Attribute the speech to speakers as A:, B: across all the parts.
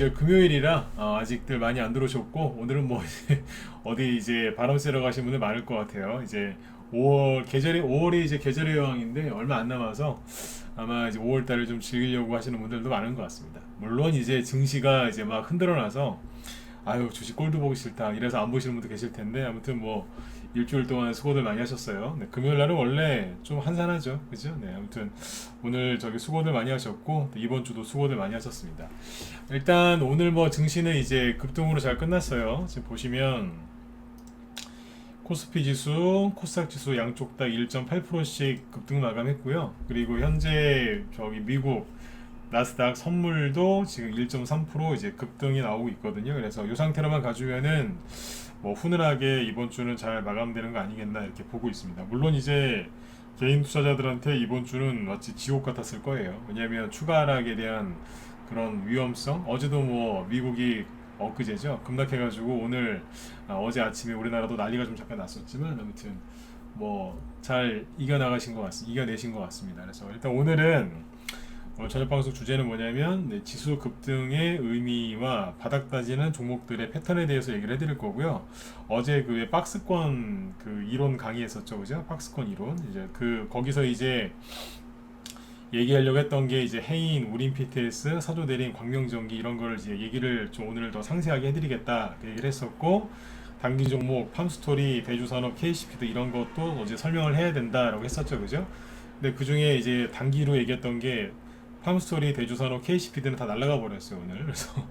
A: 오늘 금요일이라 아직들 많이 안 들어오셨고, 오늘은 뭐 이제 어디 이제 바람 쐬러 가신 분들 많을 것 같아요. 이제 5월이 이제 계절의 여왕인데 얼마 안 남아서 아마 이제 5월 달을 좀 즐기려고 하시는 분들도 많은 것 같습니다. 물론 이제 증시가 이제 막 흔들어놔서 아유 주식 꼴도 보기 싫다 이래서 안 보시는 분도 계실 텐데, 아무튼 뭐 일주일 동안 수고들 많이 하셨어요. 네, 금요일 날은 원래 좀 한산하죠, 그죠? 네, 아무튼 오늘 저기 수고들 많이 하셨고, 또 이번 주도 수고들 많이 하셨습니다. 일단 오늘 뭐 증시는 이제 급등으로 잘 끝났어요. 지금 보시면 코스피 지수, 코스닥 지수 양쪽 다 1.8%씩 급등 마감했고요. 그리고 현재 저기 미국 나스닥 선물도 지금 1.3% 이제 급등이 나오고 있거든요. 그래서 이 상태로만 가주면은 뭐 훈훈하게 이번 주는 잘 마감되는 거 아니겠나 이렇게 보고 있습니다. 물론 이제 개인 투자자들한테 이번 주는 마치 지옥 같았을 거예요. 왜냐하면 추가 하락에 대한 그런 위험성. 어제도 뭐 미국이 엊그제죠, 급락해가지고 오늘 어제 아침에 우리나라도 난리가 좀 잠깐 났었지만, 아무튼 뭐 잘 이겨내신 것 같습니다. 그래서 일단 오늘은 오늘 저녁 방송 주제는 뭐냐면, 네, 지수 급등의 의미와 바닥 다지는 종목들의 패턴에 대해서 얘기를 해드릴 거고요. 어제 그 박스권 그 이론 강의했었죠, 그죠? 박스권 이론 이제 그 거기서 이제 얘기하려고 했던 게 이제 해인, 우린 PTS, 사조대린, 광명전기 이런 거를 이제 얘기를 좀 오늘 더 상세하게 해드리겠다 그 얘기를 했었고, 단기 종목 팜스토리, 대주산업, KCP도 이런 것도 어제 설명을 해야 된다라고 했었죠, 그죠? 근데 그 중에 이제 단기로 얘기했던 게 팜스토리, 대주산업, KCP들은 다 날아가 버렸어요 오늘. 그래서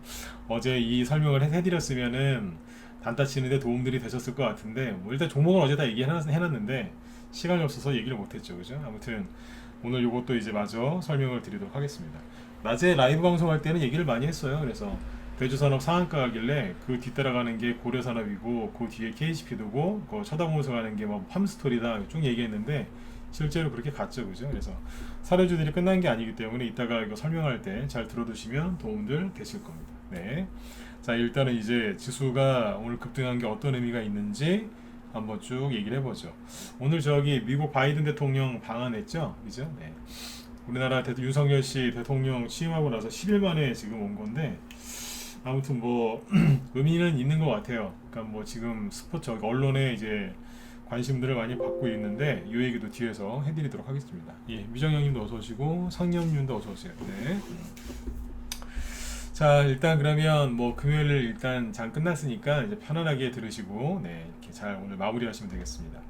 A: 어제 이 설명을 해드렸으면은 단타 치는데 도움들이 되셨을 것 같은데, 뭐 일단 종목은 어제 다 얘기해놨는데 시간이 없어서 얘기를 못했죠, 그죠? 아무튼 오늘 요것도 이제 마저 설명을 드리도록 하겠습니다. 낮에 라이브 방송할 때는 얘기를 많이 했어요. 그래서 대주산업 상한가 가길래 그 뒤따라가는 게 고려산업이고, 그 뒤에 KCP도고, 그 쳐다보면서 가는 게 뭐 팜스토리다 쭉 얘기했는데 실제로 그렇게 갔죠, 그죠? 그래서 사례주들이 끝난 게 아니기 때문에 이따가 이거 설명할 때 잘 들어두시면 도움들 되실 겁니다. 네. 자, 일단은 이제 지수가 오늘 급등한 게 어떤 의미가 있는지 한번 쭉 얘기를 해보죠. 오늘 저기 미국 바이든 대통령 방한했죠, 그죠? 네. 우리나라 윤석열 씨 대통령 취임하고 나서 10일 만에 지금 온 건데, 아무튼 뭐 의미는 있는 것 같아요. 그러니까 뭐 지금 스포츠 언론에 이제 관심들을 많이 받고 있는데, 이 얘기도 뒤에서 해드리도록 하겠습니다. 예, 미정형님도 어서 오시고 상념님도 어서 오세요. 네. 자, 일단 그러면 뭐 금요일 일단 장 끝났으니까 이제 편안하게 들으시고, 네, 이렇게 잘 오늘 마무리하시면 되겠습니다.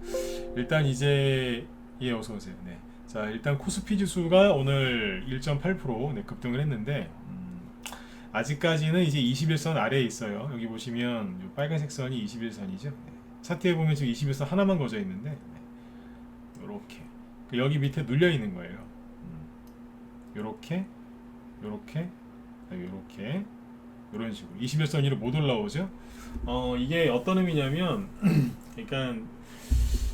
A: 일단 이제 예, 어서 오세요. 네. 자, 일단 코스피 지수가 오늘 1.8% 네, 급등을 했는데, 아직까지는 이제 21선 아래에 있어요. 여기 보시면 요 빨간색 선이 21선이죠. 네. 차트에 보면 지금 21선 하나만 거져 있는데, 네. 요렇게 여기 밑에 눌려 있는 거예요. 요렇게 요렇게 이렇게 이런 식으로 21선 위로 못 올라오죠. 이게 어떤 의미냐면 그러니까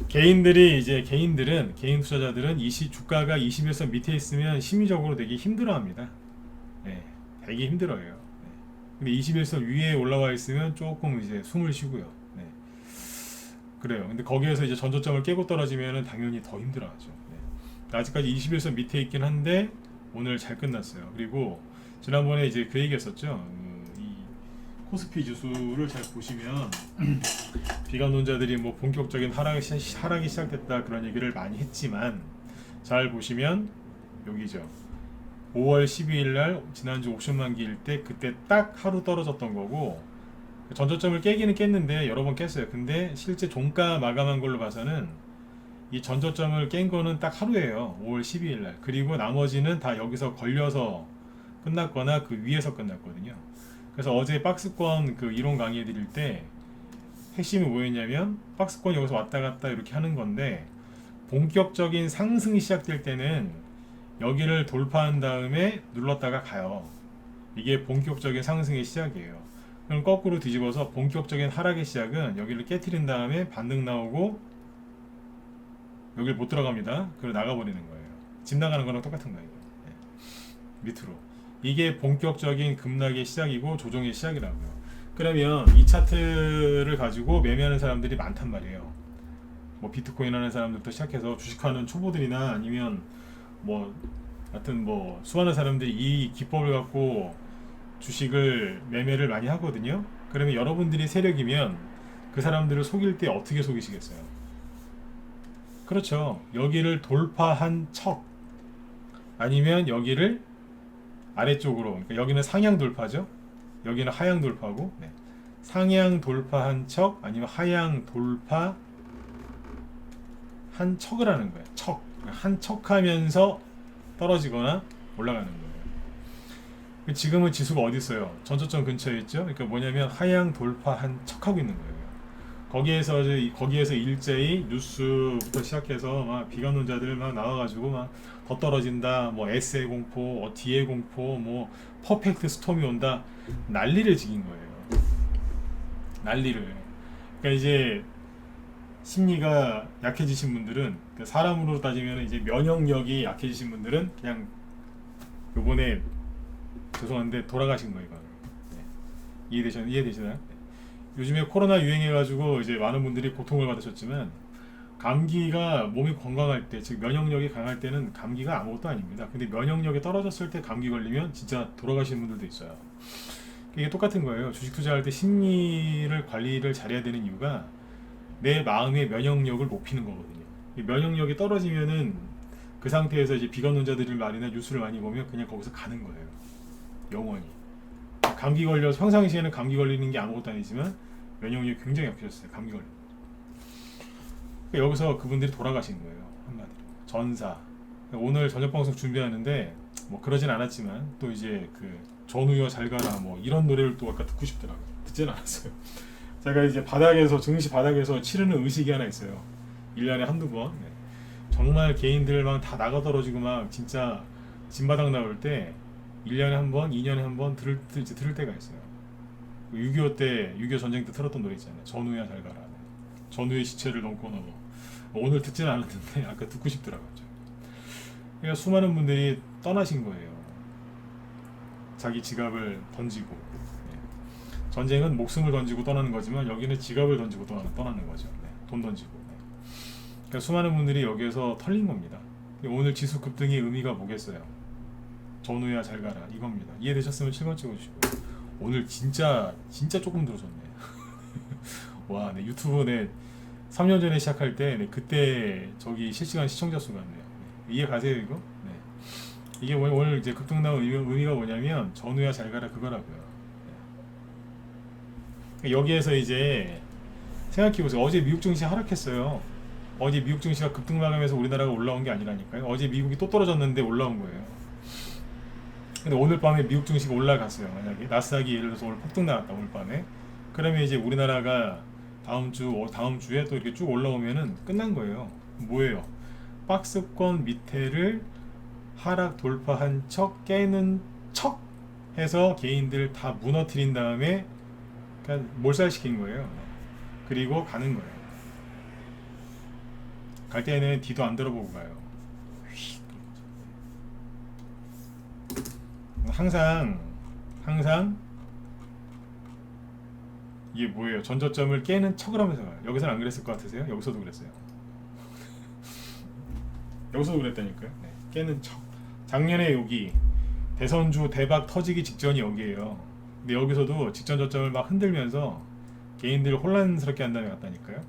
A: 개인들은 개인 투자자들은 주가가 21선 밑에 있으면 심리적으로 되게 힘들어합니다. 네, 되게 힘들어요. 네. 근데 21선 위에 올라와 있으면 조금 이제 숨을 쉬고요. 네. 그래요. 근데 거기에서 이제 전저점을 깨고 떨어지면은 당연히 더 힘들어하죠. 네. 아직까지 21선 밑에 있긴 한데 오늘 잘 끝났어요. 그리고 지난번에 이제 그 얘기했었죠. 이 코스피 지수를 잘 보시면 비관론자들이 뭐 본격적인 하락이 시작됐다 그런 얘기를 많이 했지만, 잘 보시면 여기죠. 5월 12일 날 지난주 옵션 만기일 때 그때 딱 하루 떨어졌던 거고, 전저점을 깨기는 깼는데 여러 번 깼어요. 근데 실제 종가 마감한 걸로 봐서는 이 전저점을 깬 거는 딱 하루예요. 5월 12일 날. 그리고 나머지는 다 여기서 걸려서 끝났거나 그 위에서 끝났거든요. 그래서 어제 박스권 그 이론 강의 드릴 때 핵심이 뭐였냐면, 박스권 여기서 왔다 갔다 이렇게 하는 건데, 본격적인 상승이 시작될 때는 여기를 돌파한 다음에 눌렀다가 가요. 이게 본격적인 상승의 시작이에요. 그럼 거꾸로 뒤집어서 본격적인 하락의 시작은 여기를 깨트린 다음에 반등 나오고 여기를 못 들어갑니다. 그리고 나가버리는 거예요. 집 나가는 거랑 똑같은 거예요. 네. 밑으로. 이게 본격적인 급락의 시작이고 조정의 시작이라고요. 그러면 이 차트를 가지고 매매하는 사람들이 많단 말이에요. 뭐 비트코인 하는 사람들부터 시작해서 주식하는 초보들이나 아니면 뭐 하여튼 뭐 수많은 사람들이 이 기법을 갖고 주식을 매매를 많이 하거든요. 그러면 여러분들이 세력이면 그 사람들을 속일 때 어떻게 속이시겠어요? 그렇죠. 여기를 돌파한 척 아니면 여기를 아래쪽으로, 그러니까 여기는 상향 돌파죠. 여기는 하향 돌파고, 네. 상향 돌파한 척 아니면 하향 돌파한 척을 하는 거예요. 척. 한 척하면서 떨어지거나 올라가는 거예요. 지금은 지수가 어디 있어요? 전저점 근처에 있죠. 그러니까 뭐냐면 하향 돌파한 척하고 있는 거예요. 거기에서 일제히 뉴스부터 시작해서 막 비관론자들 막 나와가지고 막 더 떨어진다, 뭐 S의 공포, D의 공포, 뭐 퍼펙트 스톰이 온다, 난리를 지긴 거예요. 난리를. 그러니까 이제 심리가 약해지신 분들은, 그러니까 사람으로 따지면 이제 면역력이 약해지신 분들은 그냥 요번에 죄송한데 돌아가신 거예요. 네. 이해되시나요? 네. 요즘에 코로나 유행해가지고 이제 많은 분들이 고통을 받으셨지만, 감기가 몸이 건강할 때, 즉 면역력이 강할 때는 감기가 아무것도 아닙니다. 근데 면역력이 떨어졌을 때 감기 걸리면 진짜 돌아가시는 분들도 있어요. 이게 똑같은 거예요. 주식 투자할 때 심리를 관리를 잘해야 되는 이유가 내 마음의 면역력을 높이는 거거든요. 이 면역력이 떨어지면은 그 상태에서 이제 비관론자들의 말이나 뉴스를 많이 보면 그냥 거기서 가는 거예요. 영원히. 감기 걸려서 평상시에는 감기 걸리는 게 아무것도 아니지만 면역력이 굉장히 약해졌어요. 감기 걸려. 그러니까 여기서 그분들이 돌아가신 거예요. 한마디로. 전사. 그러니까 오늘 저녁 방송 준비하는데 뭐 그러진 않았지만 또 이제 그 전우여 잘 가라 뭐 이런 노래를 또 아까 듣고 싶더라고요. 듣진 않았어요. 제가 이제 바닥에서, 증시 바닥에서 치르는 의식이 하나 있어요. 1년에 한두 번. 네. 정말 개인들 막 다 나가 떨어지고 막 진짜 진바닥 나올 때 1년에 한 번, 2년에 한 번 들을 때가 있어요. 6.25 때, 6.25 전쟁 때 틀었던 노래 있잖아요. 전우야 잘 가라. 전우의 시체를 넘고 넘어. 오늘 듣지는 않았는데 아까 듣고 싶더라고요. 그러니까 수많은 분들이 떠나신 거예요. 자기 지갑을 던지고. 네. 전쟁은 목숨을 던지고 떠나는 거지만 여기는 지갑을 던지고 떠나는 거죠. 네. 돈 던지고. 네. 그러니까 수많은 분들이 여기에서 털린 겁니다. 오늘 지수 급등의 의미가 뭐겠어요? 전우야 잘 가라 이겁니다. 이해되셨으면 7번 찍어주시고. 오늘 진짜 조금 들어줬네. 와, 네, 유튜브 네 3년 전에 시작할 때 네, 그때 저기 실시간 시청자 수가 네요. 네, 이해 가세요 이거? 네. 이게 오늘 이제 급등 나온 의미가 뭐냐면 전우야 잘 가라 그거라고요. 네. 여기에서 이제 생각해보세요. 어제 미국 증시 하락했어요. 어제 미국 증시가 급등 마감해서 우리나라가 올라온 게 아니라니까요. 어제 미국이 또 떨어졌는데 올라온 거예요. 근데 오늘 밤에 미국 증시가 올라갔어요. 만약에 나스닥이 예를 들어서 오늘 폭등 나왔다 오늘 밤에, 그러면 이제 우리나라가 다음 주에 또 이렇게 쭉 올라오면은 끝난 거예요. 뭐예요? 박스권 밑에를 하락 돌파한 척 깨는 척 해서 개인들 다 무너뜨린 다음에 그냥 몰살시킨 거예요. 그리고 가는 거예요. 갈 때는 뒤도 안 들어보고 가요. 항상 이게 뭐예요? 전저점을 깨는 척을 하면서 가요. 여기서는 안 그랬을 것 같으세요? 여기서도 그랬어요. 여기서도 그랬다니까요. 네. 깨는 척. 작년에 여기 대선주 대박 터지기 직전이 여기에요. 근데 여기서도 직전 저점을 막 흔들면서 개인들 혼란스럽게 한 다음에 갔다니까요.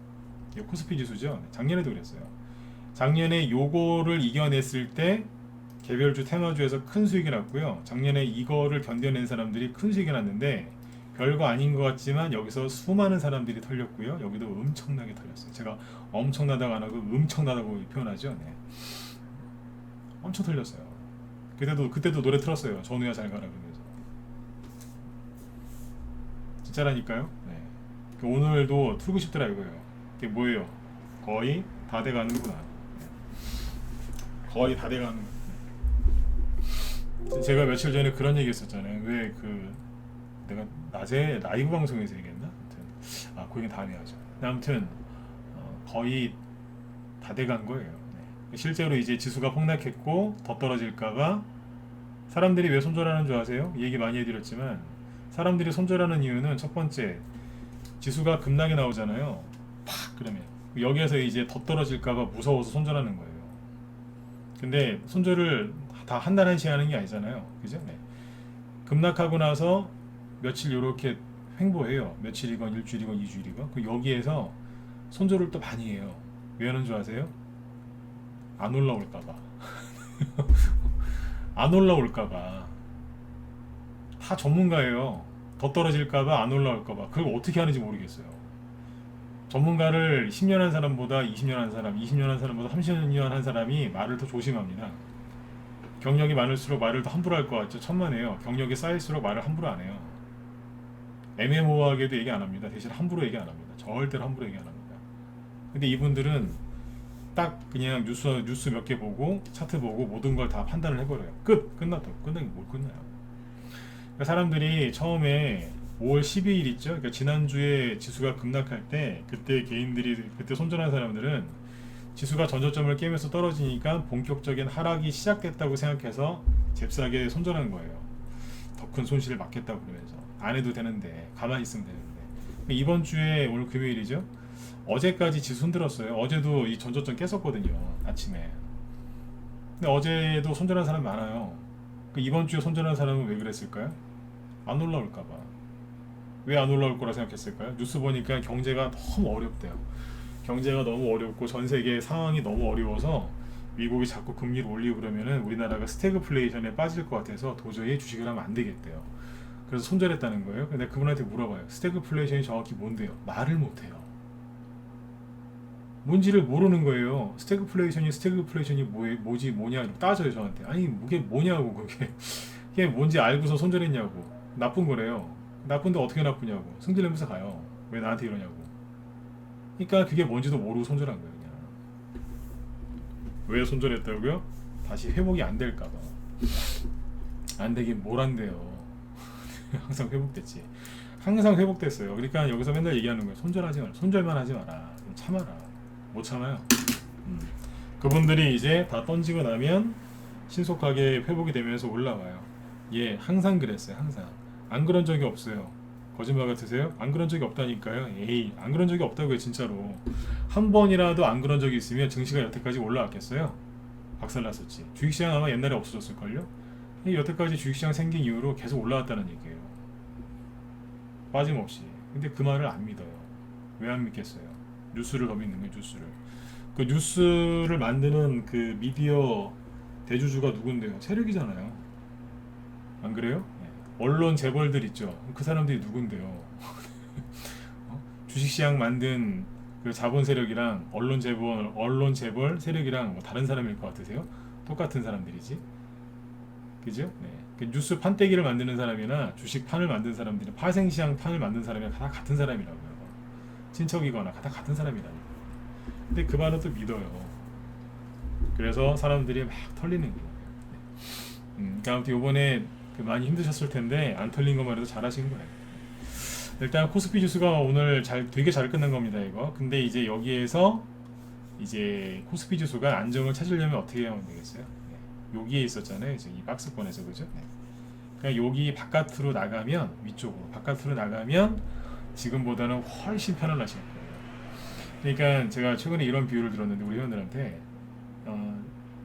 A: 이게 코스피 지수죠. 네. 작년에도 그랬어요. 작년에 요거를 이겨냈을 때 개별주 테마주에서 큰 수익이 났고요. 작년에 이거를 견뎌낸 사람들이 큰 수익이 났는데 별거 아닌 것 같지만 여기서 수많은 사람들이 털렸고요. 여기도 엄청나게 털렸어요. 제가 엄청나다고 안 하고 엄청나다고 표현하죠. 네. 엄청 털렸어요. 그때도 노래 틀었어요. 전우야 잘 가라 그러면서. 진짜라니까요. 네. 오늘도 틀고 싶더라 이거예요. 이게 뭐예요? 거의 다 돼가는구나. 거의 다 돼가는. 제가 며칠 전에 그런 얘기 했었잖아요. 왜 내가 낮에 라이브 방송에서 얘기했나? 아무튼 그 얘기 다음에 하죠. 아무튼 거의 다 돼간 거예요. 네. 실제로 이제 지수가 폭락했고 더 떨어질까봐 사람들이 왜 손절하는 줄 아세요? 얘기 많이 해드렸지만 사람들이 손절하는 이유는 첫 번째, 지수가 급락이 나오잖아요. 팍 그러면 여기에서 이제 더 떨어질까봐 무서워서 손절하는 거예요. 근데 손절을 다 한 달 한씩 하는 게 아니잖아요. 그죠? 네. 급락하고 나서 며칠 요렇게 횡보해요. 며칠이건 일주일이건 이주일이건. 그 여기에서 손절을 또 많이 해요. 왜 하는 줄 아세요? 안 올라올까봐. 안 올라올까봐. 다 전문가예요. 더 떨어질까봐, 안 올라올까봐. 그걸 어떻게 하는지 모르겠어요. 전문가를 10년 한 사람보다 20년 한 사람, 20년 한 사람보다 30년 한 사람이 말을 더 조심합니다. 경력이 많을수록 말을 더 함부로 할 것 같죠? 천만에요. 경력이 쌓일수록 말을 함부로 안 해요. 애매모호하게도 얘기 안 합니다. 대신 함부로 얘기 안 합니다. 절대로 함부로 얘기 안 합니다. 근데 이분들은 딱 그냥 뉴스 몇 개 보고 차트 보고 모든 걸 다 판단을 해버려요. 끝났다고. 끝나긴 뭘 끝나요. 그러니까 사람들이 처음에 5월 12일 있죠. 그러니까 지난주에 지수가 급락할 때 그때 개인들이 그때 손절한 사람들은 지수가 전저점을 깨면서 떨어지니까 본격적인 하락이 시작됐다고 생각해서 잽싸게 손절한 거예요. 더 큰 손실을 막겠다고 그러면서 안 해도 되는데 가만히 있으면 되는데 이번 주에 오늘 금요일이죠. 어제까지 지수 흔들었어요. 어제도 이 전저점 깼었거든요. 아침에. 근데 어제도 손절한 사람 많아요. 이번 주에 손절한 사람은 왜 그랬을까요? 안 올라올까봐. 왜 안 올라올 거라 생각했을까요? 뉴스 보니까 경제가 너무 어렵대요. 경제가 너무 어렵고 전 세계 상황이 너무 어려워서 미국이 자꾸 금리를 올리고 그러면은 우리나라가 스태그플레이션에 빠질 것 같아서 도저히 주식을 하면 안 되겠대요. 그래서 손절했다는 거예요. 근데 그분한테 물어봐요. 스태그플레이션이 정확히 뭔데요? 말을 못해요. 뭔지를 모르는 거예요. 스태그플레이션이 뭐냐 이러고 따져요 저한테. 아니 그게 뭐냐고 그게 뭔지 알고서 손절했냐고. 나쁜 거래요. 나쁜데 어떻게 나쁘냐고. 승질내면서 가요. 왜 나한테 이러냐고. 그러니까 그게 뭔지도 모르고 손절한 거예요. 그냥. 왜 손절했다고요? 다시 회복이 안 될까봐. 안 되긴 뭘 안 돼요. 항상 회복됐지. 항상 회복됐어요. 그러니까 여기서 맨날 얘기하는 거예요. 손절하지 마라. 손절만 하지 마라. 좀 참아라. 못 참아요. 그분들이 이제 다 던지고 나면 신속하게 회복이 되면서 올라와요. 예, 항상 그랬어요. 항상. 안 그런 적이 없어요. 거짓말 같으세요? 안 그런 적이 없다니까요. 에이, 안 그런 적이 없다고요. 진짜로. 한 번이라도 안 그런 적이 있으면 증시가 여태까지 올라왔겠어요? 박살났었지. 주식시장 아마 옛날에 없어졌을걸요? 여태까지 주식시장 생긴 이후로 계속 올라왔다는 얘기예요. 빠짐없이. 근데 그 말을 안 믿어요. 왜 안 믿겠어요? 뉴스를 더 믿는 거예요. 뉴스를. 그 뉴스를 만드는 그 미디어 대주주가 누군데요? 세력이잖아요. 안 그래요? 언론 재벌들 있죠. 그 사람들이 누군데요? 주식시장 만든 그 자본 세력이랑 언론 재벌 세력이랑 뭐 다른 사람일 것 같으세요? 똑같은 사람들이지. 그죠? 네. 그 뉴스 판때기를 만드는 사람이나 주식판을 만든 사람들이 파생시장 판을 만든 사람이랑 다 같은 사람이라고요. 친척이거나 다 같은 사람이라니까. 근데 그 말은 또 믿어요. 그래서 사람들이 막 털리는 거예요. 그러니까 아무튼 요번에 많이 힘드셨을 텐데 안 털린 것만 해도 잘하신 거예요. 일단 코스피 지수가 오늘 되게 잘 끝난 겁니다. 이거. 근데 이제 여기에서 이제 코스피 지수가 안정을 찾으려면 어떻게 하면 되겠어요? 네. 여기에 있었잖아요. 이제 이 박스권에서 그죠? 네. 그러니까 여기 바깥으로 나가면 위쪽으로 바깥으로 나가면 지금보다는 훨씬 편안하실 거예요. 그러니까 제가 최근에 이런 비유를 들었는데 우리 회원들한테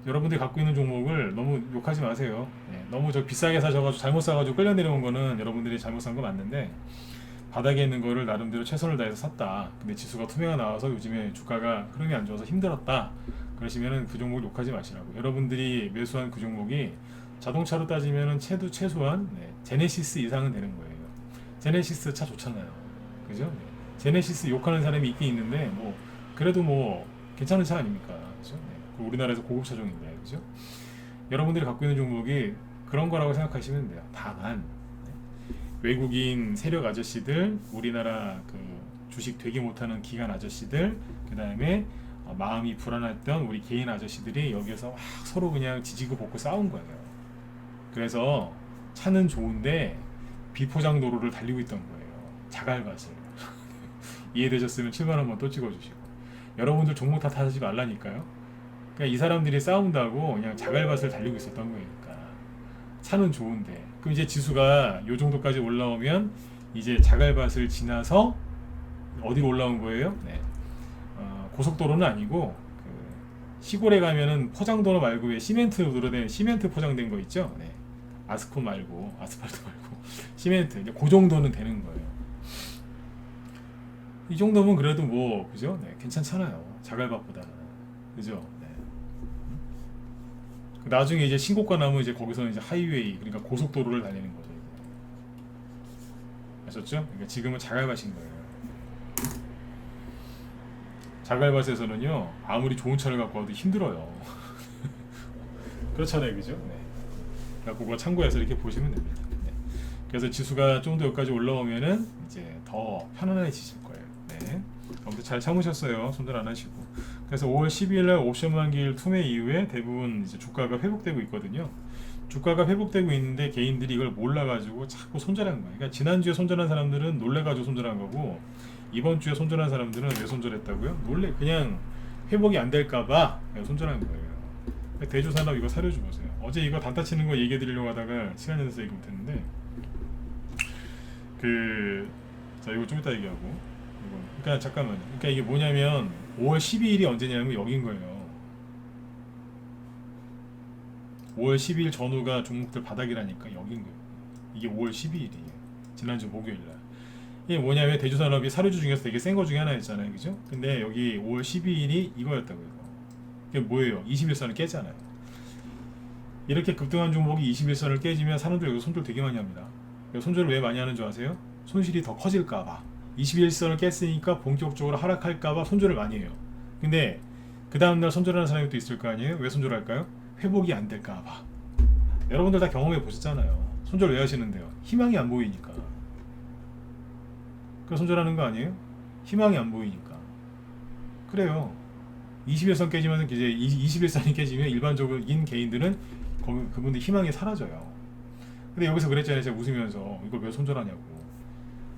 A: 여러분들이 갖고 있는 종목을 너무 욕하지 마세요. 네, 너무 비싸게 사셔가지고 잘못 사가지고 끌려 내려온 거는 여러분들이 잘못 산 거 맞는데 바닥에 있는 거를 나름대로 최선을 다해서 샀다. 근데 지수가 투매가 나와서 요즘에 주가가 흐름이 안 좋아서 힘들었다. 그러시면은 그 종목을 욕하지 마시라고. 여러분들이 매수한 그 종목이 자동차로 따지면은 최소한 제네시스 이상은 되는 거예요. 제네시스 차 좋잖아요. 그죠? 네. 제네시스 욕하는 사람이 있긴 있는데 뭐 그래도 뭐 괜찮은 차 아닙니까? 그죠? 네. 우리나라에서 고급 차종인데 그죠? 여러분들이 갖고 있는 종목이 그런 거라고 생각하시면 돼요. 다만 외국인 세력 아저씨들, 우리나라 그 주식 되게 못하는 기관 아저씨들, 그 다음에 마음이 불안했던 우리 개인 아저씨들이 여기서 막 서로 그냥 지지고 볶고 싸운 거예요. 그래서 차는 좋은데 비포장 도로를 달리고 있던 거예요. 자갈밭을. 이해되셨으면 7만 원만 또 찍어주시고. 여러분들 종목 다 타지 말라니까요. 그러니까 이 사람들이 싸운다고 그냥 자갈밭을 달리고 있었던 거니까. 차는 좋은데. 그럼 이제 지수가 요 정도까지 올라오면 이제 자갈밭을 지나서 어디로 올라온 거예요? 네. 고속도로는 아니고 그 시골에 가면은 포장도로 말고 왜 시멘트로 된 시멘트 포장된 거 있죠? 네. 아스콘 말고 아스팔트 말고 시멘트 이제 그 정도는 되는 거예요. 이 정도면 그래도 뭐 그죠? 네, 괜찮잖아요. 자갈밭보다는 그죠? 네. 나중에 이제 신고가 나면 이제 거기서는 이제 하이웨이 그러니까 고속도로를 달리는 거죠. 아셨죠? 그러니까 지금은 자갈밭인 거예요. 자갈밭에서는요 아무리 좋은 차를 갖고 와도 힘들어요. 그렇잖아요, 그죠? 네. 그러니까 그거 참고해서 이렇게 보시면 됩니다. 네. 그래서 지수가 좀 더 여기까지 올라오면은 이제 더 편안해지실 거예요. 네. 아무튼 잘 참으셨어요. 손절 안 하시고. 그래서 5월 12일 날 옵션 만기일 투매 이후에 대부분 이제 주가가 회복되고 있거든요. 주가가 회복되고 있는데 개인들이 이걸 몰라가지고 자꾸 손절한 거예요. 그러니까 지난주에 손절한 사람들은 놀래가지고 손절한 거고 이번 주에 손절한 사람들은 왜 손절했다고요? 그냥 회복이 안 될까봐 손절한 거예요. 대주산업 이거 사려주 보세요. 어제 이거 단타 치는 거 얘기해 드리려고 하다가 시간이 돼서 얘기 못했는데 자 이거 좀 이따 얘기하고 그러니까 잠깐만요. 그러니까 이게 뭐냐면 5월 12일이 언제냐면 여긴 거예요. 5월 12일 전후가 종목들 바닥이라니까 여긴 거예요. 이게 5월 12일이에요. 지난주 목요일날. 이게 뭐냐면 대주산업이 사료주 중에서 되게 센 거 중에 하나였잖아요, 그죠? 근데 여기 5월 12일이 이거였다고요. 이게 뭐예요? 21선을 깨잖아요. 이렇게 급등한 종목이 21선을 깨지면 사람들 여기서 손절 되게 많이 합니다. 손절을 왜 많이 하는 줄 아세요? 손실이 더 커질까봐. 21선을 깼으니까 본격적으로 하락할까봐 손절을 많이 해요. 근데 그 다음날 손절하는 사람이 또 있을 거 아니에요? 왜 손절할까요? 회복이 안 될까봐. 여러분들 다 경험해 보셨잖아요. 손절 왜 하시는데요? 희망이 안 보이니까. 그 손절하는 거 아니에요? 희망이 안 보이니까. 그래요. 21선 깨지면 이제 21선이 깨지면 일반적인 개인들은 그분들 희망이 사라져요. 근데 여기서 그랬잖아요. 제가 웃으면서 이걸 왜 손절하냐고.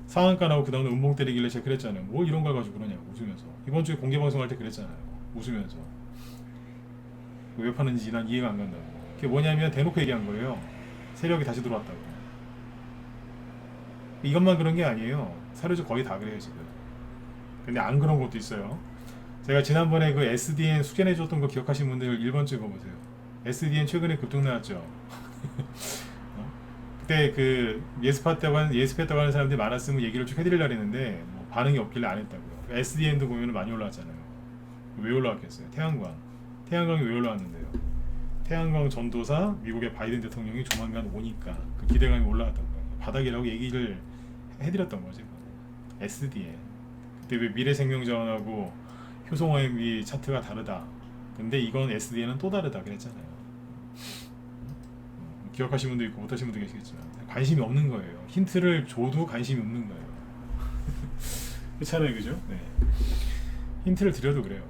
A: 상한가 나오고 그 다음에 음봉 때리길래 제가 그랬잖아요. 뭘 이런 걸 가지고 그러냐고 웃으면서. 이번 주에 공개 방송할 때 그랬잖아요. 웃으면서. 왜 파는지 난 이해가 안 간다고. 그게 뭐냐면 대놓고 얘기한 거예요. 세력이 다시 들어왔다고. 이것만 그런 게 아니에요. 사료주 거의 다 그래요 지금. 근데 안 그런 것도 있어요. 제가 지난번에 그 SDN 수견해 줬던 거 기억하시는 분들 1번 찍어보세요. SDN 최근에 급등 나왔죠. 그때 그 예습했다고 하는 사람들이 많았으면 얘기를 쭉 해드리려고 했는데 뭐 반응이 없길래 안 했다고요. SDN도 보면 많이 올라왔잖아요. 왜 올라왔겠어요? 태양광이 왜 올라왔는데요? 태양광 전도사 미국의 바이든 대통령이 조만간 오니까 그 기대감이 올라갔던 거예요. 바닥이라고 얘기를 해드렸던 거죠. SDN 그때 왜 미래생명자원하고 효성OM이 차트가 다르다. 근데 이건 SDN은 또 다르다 그랬잖아요. 기억하시는 분도 있고 못하시는 분도 계시겠지만 관심이 없는 거예요. 힌트를 줘도 관심이 없는 거예요. 그렇잖아요, 그죠? 네. 힌트를 드려도 그래요.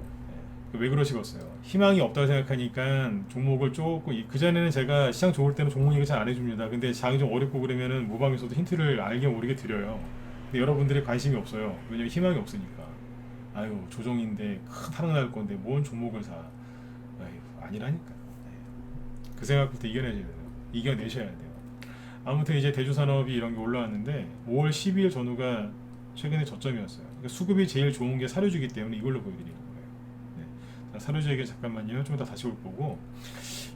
A: 네. 왜 그러시겠어요? 희망이 없다고 생각하니까 종목을 조금 그 전에는 제가 시장 좋을 때는 종목 얘기 잘 안 해줍니다. 근데 장이 좀 어렵고 그러면은 모방에서도 힌트를 알게 모르게 드려요. 근데 여러분들이 관심이 없어요. 왜냐면 희망이 없으니까. 아유 조정인데 큰 하락 날 건데 뭔 종목을 사? 아유 아니라니까. 네. 그 생각부터 이겨내셔야 돼요. 아무튼 이제 대주산업이 이런 게 올라왔는데 5월 12일 전후가 최근에 저점이었어요. 그러니까 수급이 제일 좋은 게 사료주기 때문에 이걸로 보여드리는 거예요. 네. 자, 사료주 얘기 잠깐만요. 좀 이따 다시 올 거고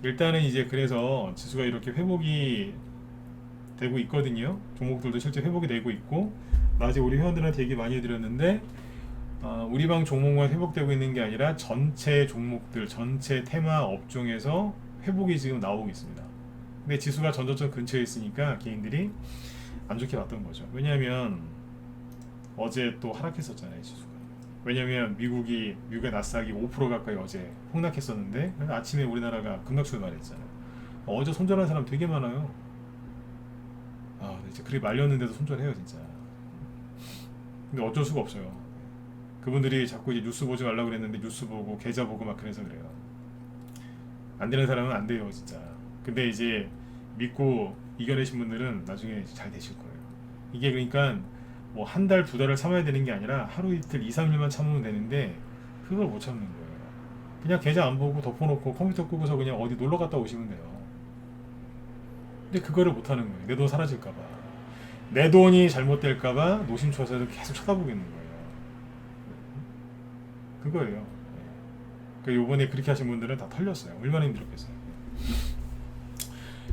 A: 일단은 이제 그래서 지수가 이렇게 회복이 되고 있거든요. 종목들도 실제 회복이 되고 있고 낮에 우리 회원들한테 얘기 많이 해드렸는데 우리 방 종목만 회복되고 있는 게 아니라 전체 종목들, 전체 테마 업종에서 회복이 지금 나오고 있습니다. 근데 지수가 전저점 근처에 있으니까 개인들이 안 좋게 봤던 거죠. 왜냐하면 어제 또 하락했었잖아요, 지수가. 왜냐하면 미국의 나스닥이 5% 가까이 어제 폭락했었는데 아침에 우리나라가 급락 출발했잖아요. 어제 손절한 사람 되게 많아요. 이제 그리 말렸는데도 손절해요, 진짜. 근데 어쩔 수가 없어요. 그분들이 자꾸 이제 뉴스 보지 말라고 그랬는데 뉴스 보고 계좌 보고 막 그래서 그래요. 안 되는 사람은 안 돼요, 진짜. 근데 이제 믿고 이겨내신 분들은 나중에 잘 되실 거예요. 이게 그러니까 뭐 한 달, 두 달을 참아야 되는 게 아니라 하루 이틀, 2, 3일만 참으면 되는데 그걸 못 참는 거예요. 그냥 계좌 안 보고 덮어놓고 컴퓨터 끄고서 그냥 어디 놀러 갔다 오시면 돼요. 근데 그거를 못 하는 거예요. 내 돈 사라질까봐. 내 돈이 잘못될까봐 노심초사를 계속 쳐다보겠는 거예요. 그거예요. 그 요번에 그렇게 하신 분들은 다 털렸어요. 얼마나 힘들었겠어요.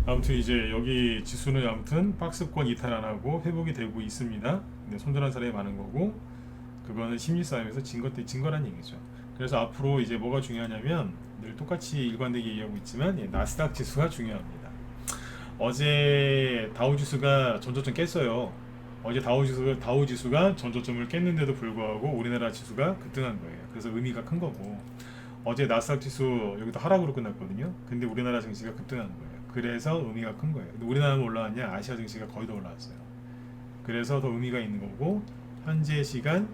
A: 아무튼 이제 여기 지수는 아무튼 박스권 이탈 안 하고 회복이 되고 있습니다. 근데 손절한 사람이 많은 거고, 그거는 심리 싸움에서 진 거란 얘기죠. 그래서 앞으로 이제 뭐가 중요하냐면, 늘 똑같이 일관되게 얘기하고 있지만, 나스닥 지수가 중요합니다. 어제 다우 지수가 전저점 깼어요. 어제 다우 지수가 전저점을 깼는데도 불구하고 우리나라 지수가 급등한 거예요. 그래서 의미가 큰 거고, 어제 나스닥 지수 여기도 하락으로 끝났거든요. 근데 우리나라 증시가 급등한 거예요. 그래서 의미가 큰 거예요. 근데 우리나라만 올라왔냐? 아시아 증시가 거의 다 올라왔어요. 그래서 더 의미가 있는 거고, 현재 시간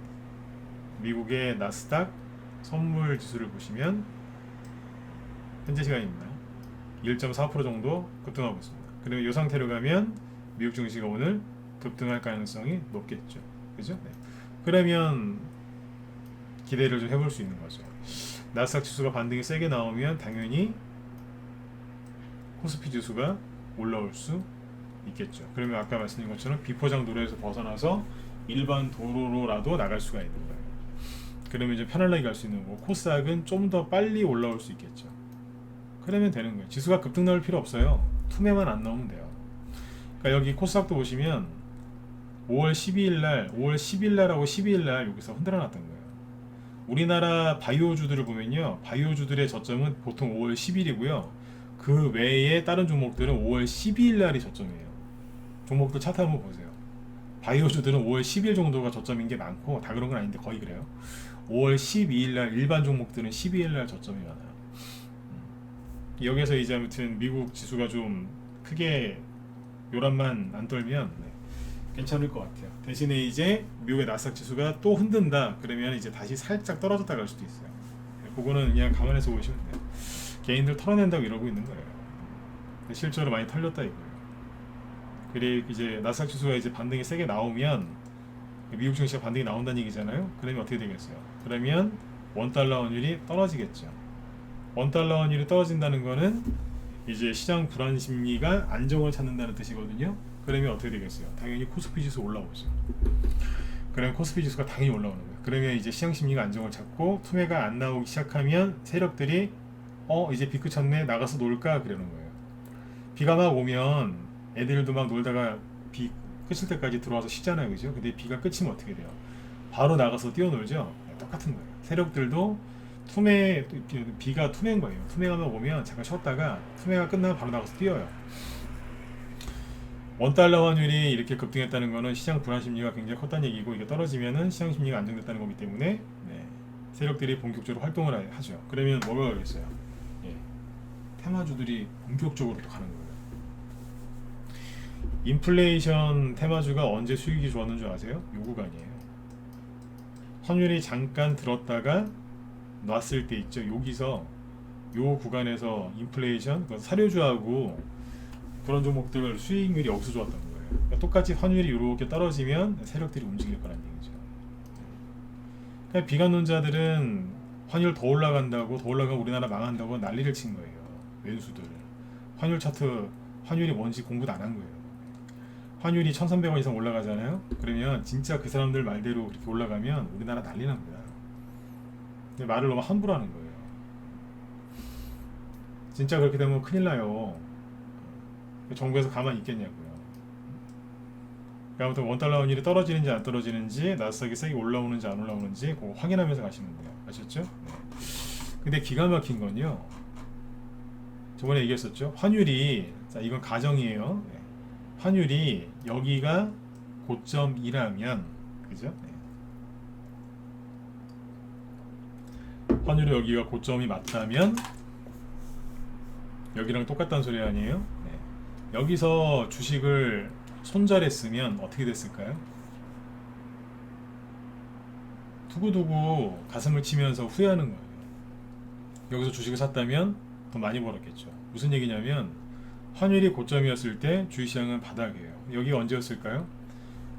A: 미국의 나스닥 선물 지수를 보시면 현재 시간입니다. 1.4% 정도 급등하고 있습니다. 그리고 이 상태로 가면 미국 증시가 오늘 급등할 가능성이 높겠죠. 그죠? 네. 그러면 기대를 좀 해볼 수 있는 거죠. 나스닥 지수가 반등이 세게 나오면 당연히 코스피 지수가 올라올 수 있겠죠. 그러면 아까 말씀드린 것처럼 비포장 도로에서 벗어나서 일반 도로로라도 나갈 수가 있는 거예요. 그러면 이제 편안하게 갈 수 있는 거고, 코스닥은 좀 더 빨리 올라올 수 있겠죠. 그러면 되는 거예요. 지수가 급등 나올 필요 없어요. 투매만 안 나오면 돼요. 그러니까 여기 코스닥도 보시면 5월 10일 날하고 12일 날 여기서 흔들어 놨던 거예요. 우리나라 바이오주들을 보면요, 바이오주들의 저점은 보통 5월 10일이고요. 그 외에 다른 종목들은 5월 12일 날이 저점이에요. 종목들 차트 한번 보세요. 바이오주들은 5월 10일 정도가 저점인 게 많고, 다 그런 건 아닌데 거의 그래요. 5월 12일 날 일반 종목들은 12일 날 저점이 많아요. 여기서 이제 아무튼 미국 지수가 좀 크게 요란만 안 떨면 괜찮을 것 같아요. 대신에 이제 미국의 나스닥 지수가 또 흔든다 그러면 이제 다시 살짝 떨어졌다 갈 수도 있어요. 그거는 그냥 감안해서 보시면 돼요. 개인들 털어낸다고 이러고 있는 거예요. 실제로 많이 털렸다 이거예요. 그리고 이제 나스닥 지수가 이제 반등이 세게 나오면, 미국 증시가 반등이 나온다는 얘기잖아요. 그러면 어떻게 되겠어요? 그러면 원달러 환율이 떨어지겠죠. 원달러 환율이 떨어진다는 거는 이제 시장 불안 심리가 안정을 찾는다는 뜻이거든요. 그러면 어떻게 되겠어요? 당연히 코스피 지수 올라오죠. 그러면 코스피 지수가 당연히 올라오는 거예요. 그러면 이제 시장 심리가 안정을 찾고 투매가 안 나오기 시작하면 세력들이 이제 비 그쳤네, 나가서 놀까 그러는 거예요. 비가 막 오면 애들도 막 놀다가 비 끝일 때까지 들어와서 쉬잖아요, 그죠? 근데 비가 끝이면 어떻게 돼요? 바로 나가서 뛰어놀죠. 똑같은 거예요. 세력들도 비가 투매인 거예요. 투매가 오면 잠깐 쉬었다가 투매가 끝나면 바로 나가서 뛰어요. 원달러 환율이 이렇게 급등했다는 거는 시장 불안 심리가 굉장히 컸다는 얘기고, 이게 떨어지면은 시장 심리가 안정됐다는 거기 때문에 세력들이 본격적으로 활동을 하죠. 그러면 뭐가 그랬어요? 테마주들이 본격적으로 가는 거예요. 인플레이션 테마주가 언제 수익이 좋았는 줄 아세요? 요 구간이에요. 환율이 잠깐 들었다가 놨을 때 있죠. 여기서 요 구간에서 인플레이션, 사료주하고 그런 종목들 수익률이 여기서 좋았던 거예요. 그러니까 똑같이 환율이 이렇게 떨어지면 세력들이 움직일 거란 얘기죠. 그러니까 비관론자들은 환율 더 올라간다고, 더 올라가면 우리나라 망한다고 난리를 친 거예요. 왼수들. 환율 차트, 환율이 뭔지 공부도 안 한 거예요. 환율이 1,300원 이상 올라가잖아요. 그러면 진짜 그 사람들 말대로 그렇게 올라가면 우리나라 난리 납니다. 근데 말을 너무 함부로 하는 거예요. 진짜 그렇게 되면 큰일 나요. 정부에서 가만히 있겠냐고요. 아무튼 원달러 환율이 떨어지는지 안 떨어지는지, 나스닥이 세게 올라오는지 안 올라오는지 그거 확인하면서 가시면 돼요. 아셨죠? 근데 기가 막힌 건요, 저번에 얘기했었죠. 환율이, 자 이건 가정이에요. 환율이 여기가 고점이라면, 그죠? 환율이 여기가 고점이 맞다면 여기랑 똑같다는 소리 아니에요? 여기서 주식을 손절했으면 어떻게 됐을까요? 두고두고 가슴을 치면서 후회하는 거예요. 여기서 주식을 샀다면 더 많이 벌었겠죠. 무슨 얘기냐면, 환율이 고점이었을 때 주식시장은 바닥이에요. 여기가 언제였을까요?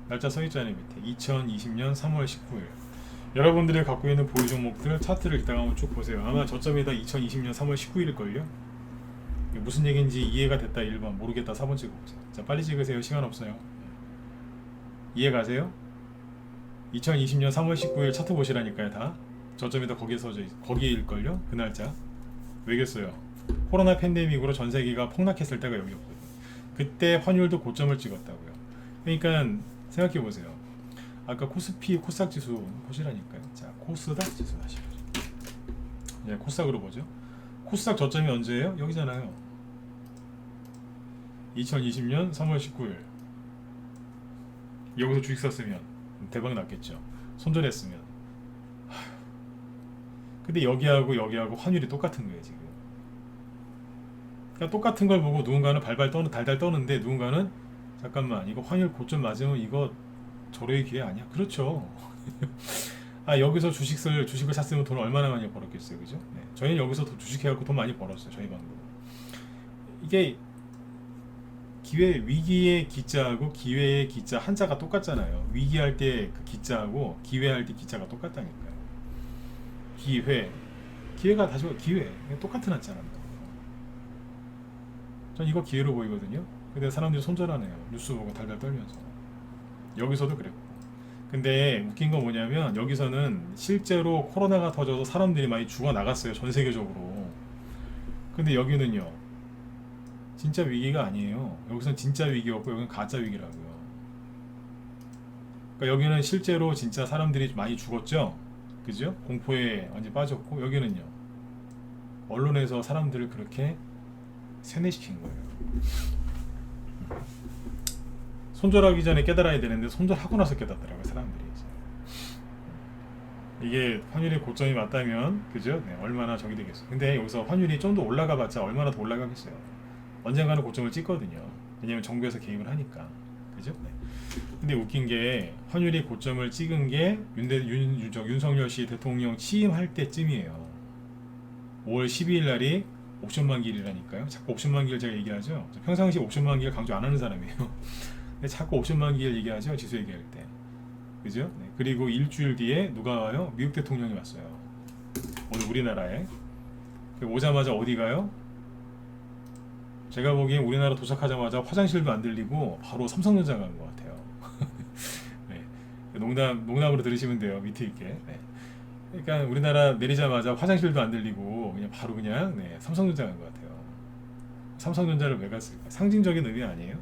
A: 날짜 써있잖아요, 밑에. 2020년 3월 19일. 여러분들이 갖고 있는 보유 종목들 차트를 이따가 한번 쭉 보세요. 아마 저점이 다 2020년 3월 19일일걸요? 무슨 얘기인지 이해가 됐다 1번, 모르겠다 4번 찍어보세요. 자, 빨리 찍으세요. 시간 없어요. 이해 가세요? 2020년 3월 19일 차트 보시라니까요. 다 저점이 다 거기에 써져 있, 거기일걸요? 그 날짜. 왜겠어요? 코로나 팬데믹으로 전 세계가 폭락했을 때가 여기였거든요. 그때 환율도 고점을 찍었다고요. 그러니까 생각해 보세요. 아까 코스피 코스닥 지수 보시라니까요. 자, 코스닥 지수 다시 보죠. 네, 코스닥으로 보죠. 코스닥 저점이 언제예요? 여기잖아요. 2020년 3월 19일. 여기서 주식 샀으면 대박 났겠죠. 손절했으면. 근데 여기하고 환율이 똑같은 거예요, 지금. 그러니까 똑같은 걸 보고 누군가는 달달 떠는데 누군가는 잠깐만 이거 환율 고점 맞으면 이거 절호의 기회 아니야? 그렇죠. 아, 여기서 주식을 샀으면 돈 얼마나 많이 벌었겠어요, 그죠? 네. 저희는 여기서 주식해갖고 돈 많이 벌었어요, 저희 방도. 이게 위기의 기자하고 기회의 기자 한자가 똑같잖아요. 위기할 때 그 기자하고 기회할 때 기자가 똑같다니까요. 기회가 다시 기회 똑같은 한자란 말이에요. 전 이거 기회로 보이거든요. 근데 사람들이 손절하네요. 뉴스 보고 달달 떨면서. 여기서도 그랬고. 근데 웃긴 건 뭐냐면 여기서는 실제로 코로나가 터져서 사람들이 많이 죽어나갔어요. 전 세계적으로. 근데 여기는요. 진짜 위기가 아니에요. 여기선 진짜 위기였고 여기는 가짜 위기라고요. 그러니까 여기는 실제로 진짜 사람들이 많이 죽었죠. 그죠? 공포에 완전 빠졌고 여기는요. 언론에서 사람들을 그렇게 세뇌시킨 거예요. 손절하기 전에 깨달아야 되는데 손절하고 나서 깨닫더라고요, 사람들이. 이게 환율의 고점이 맞다면 그죠? 네, 얼마나 저기 되겠어요. 근데 여기서 환율이 좀 더 올라가 봤자 얼마나 더 올라가겠어요. 언젠가는 고점을 찍거든요. 왜냐면 정부에서 개입을 하니까. 그죠? 네. 근데 웃긴 게 환율이 고점을 찍은 게 윤석열 씨 대통령 취임할 때쯤이에요. 5월 12일 날이 옵션 만기일이라니까요. 자꾸 옵션 만기일 제가 얘기하죠. 평상시 옵션 만기일 강조 안 하는 사람이에요. 근데 자꾸 옵션 만기일 얘기하죠. 지수 얘기할 때. 그죠? 네. 그리고 일주일 뒤에 누가 와요? 미국 대통령이 왔어요. 오늘 우리나라에. 오자마자 어디 가요? 제가 보기엔 우리나라 도착하자마자 화장실도 안 들리고 바로 삼성전자 간 것 같아요. 네. 농담으로 들으시면 돼요. 밑에 있게. 네. 그러니까 우리나라 내리자마자 화장실도 안 들리고 그냥 바로 네, 삼성전자 간 것 같아요. 삼성전자를 왜 갔을까? 상징적인 의미 아니에요?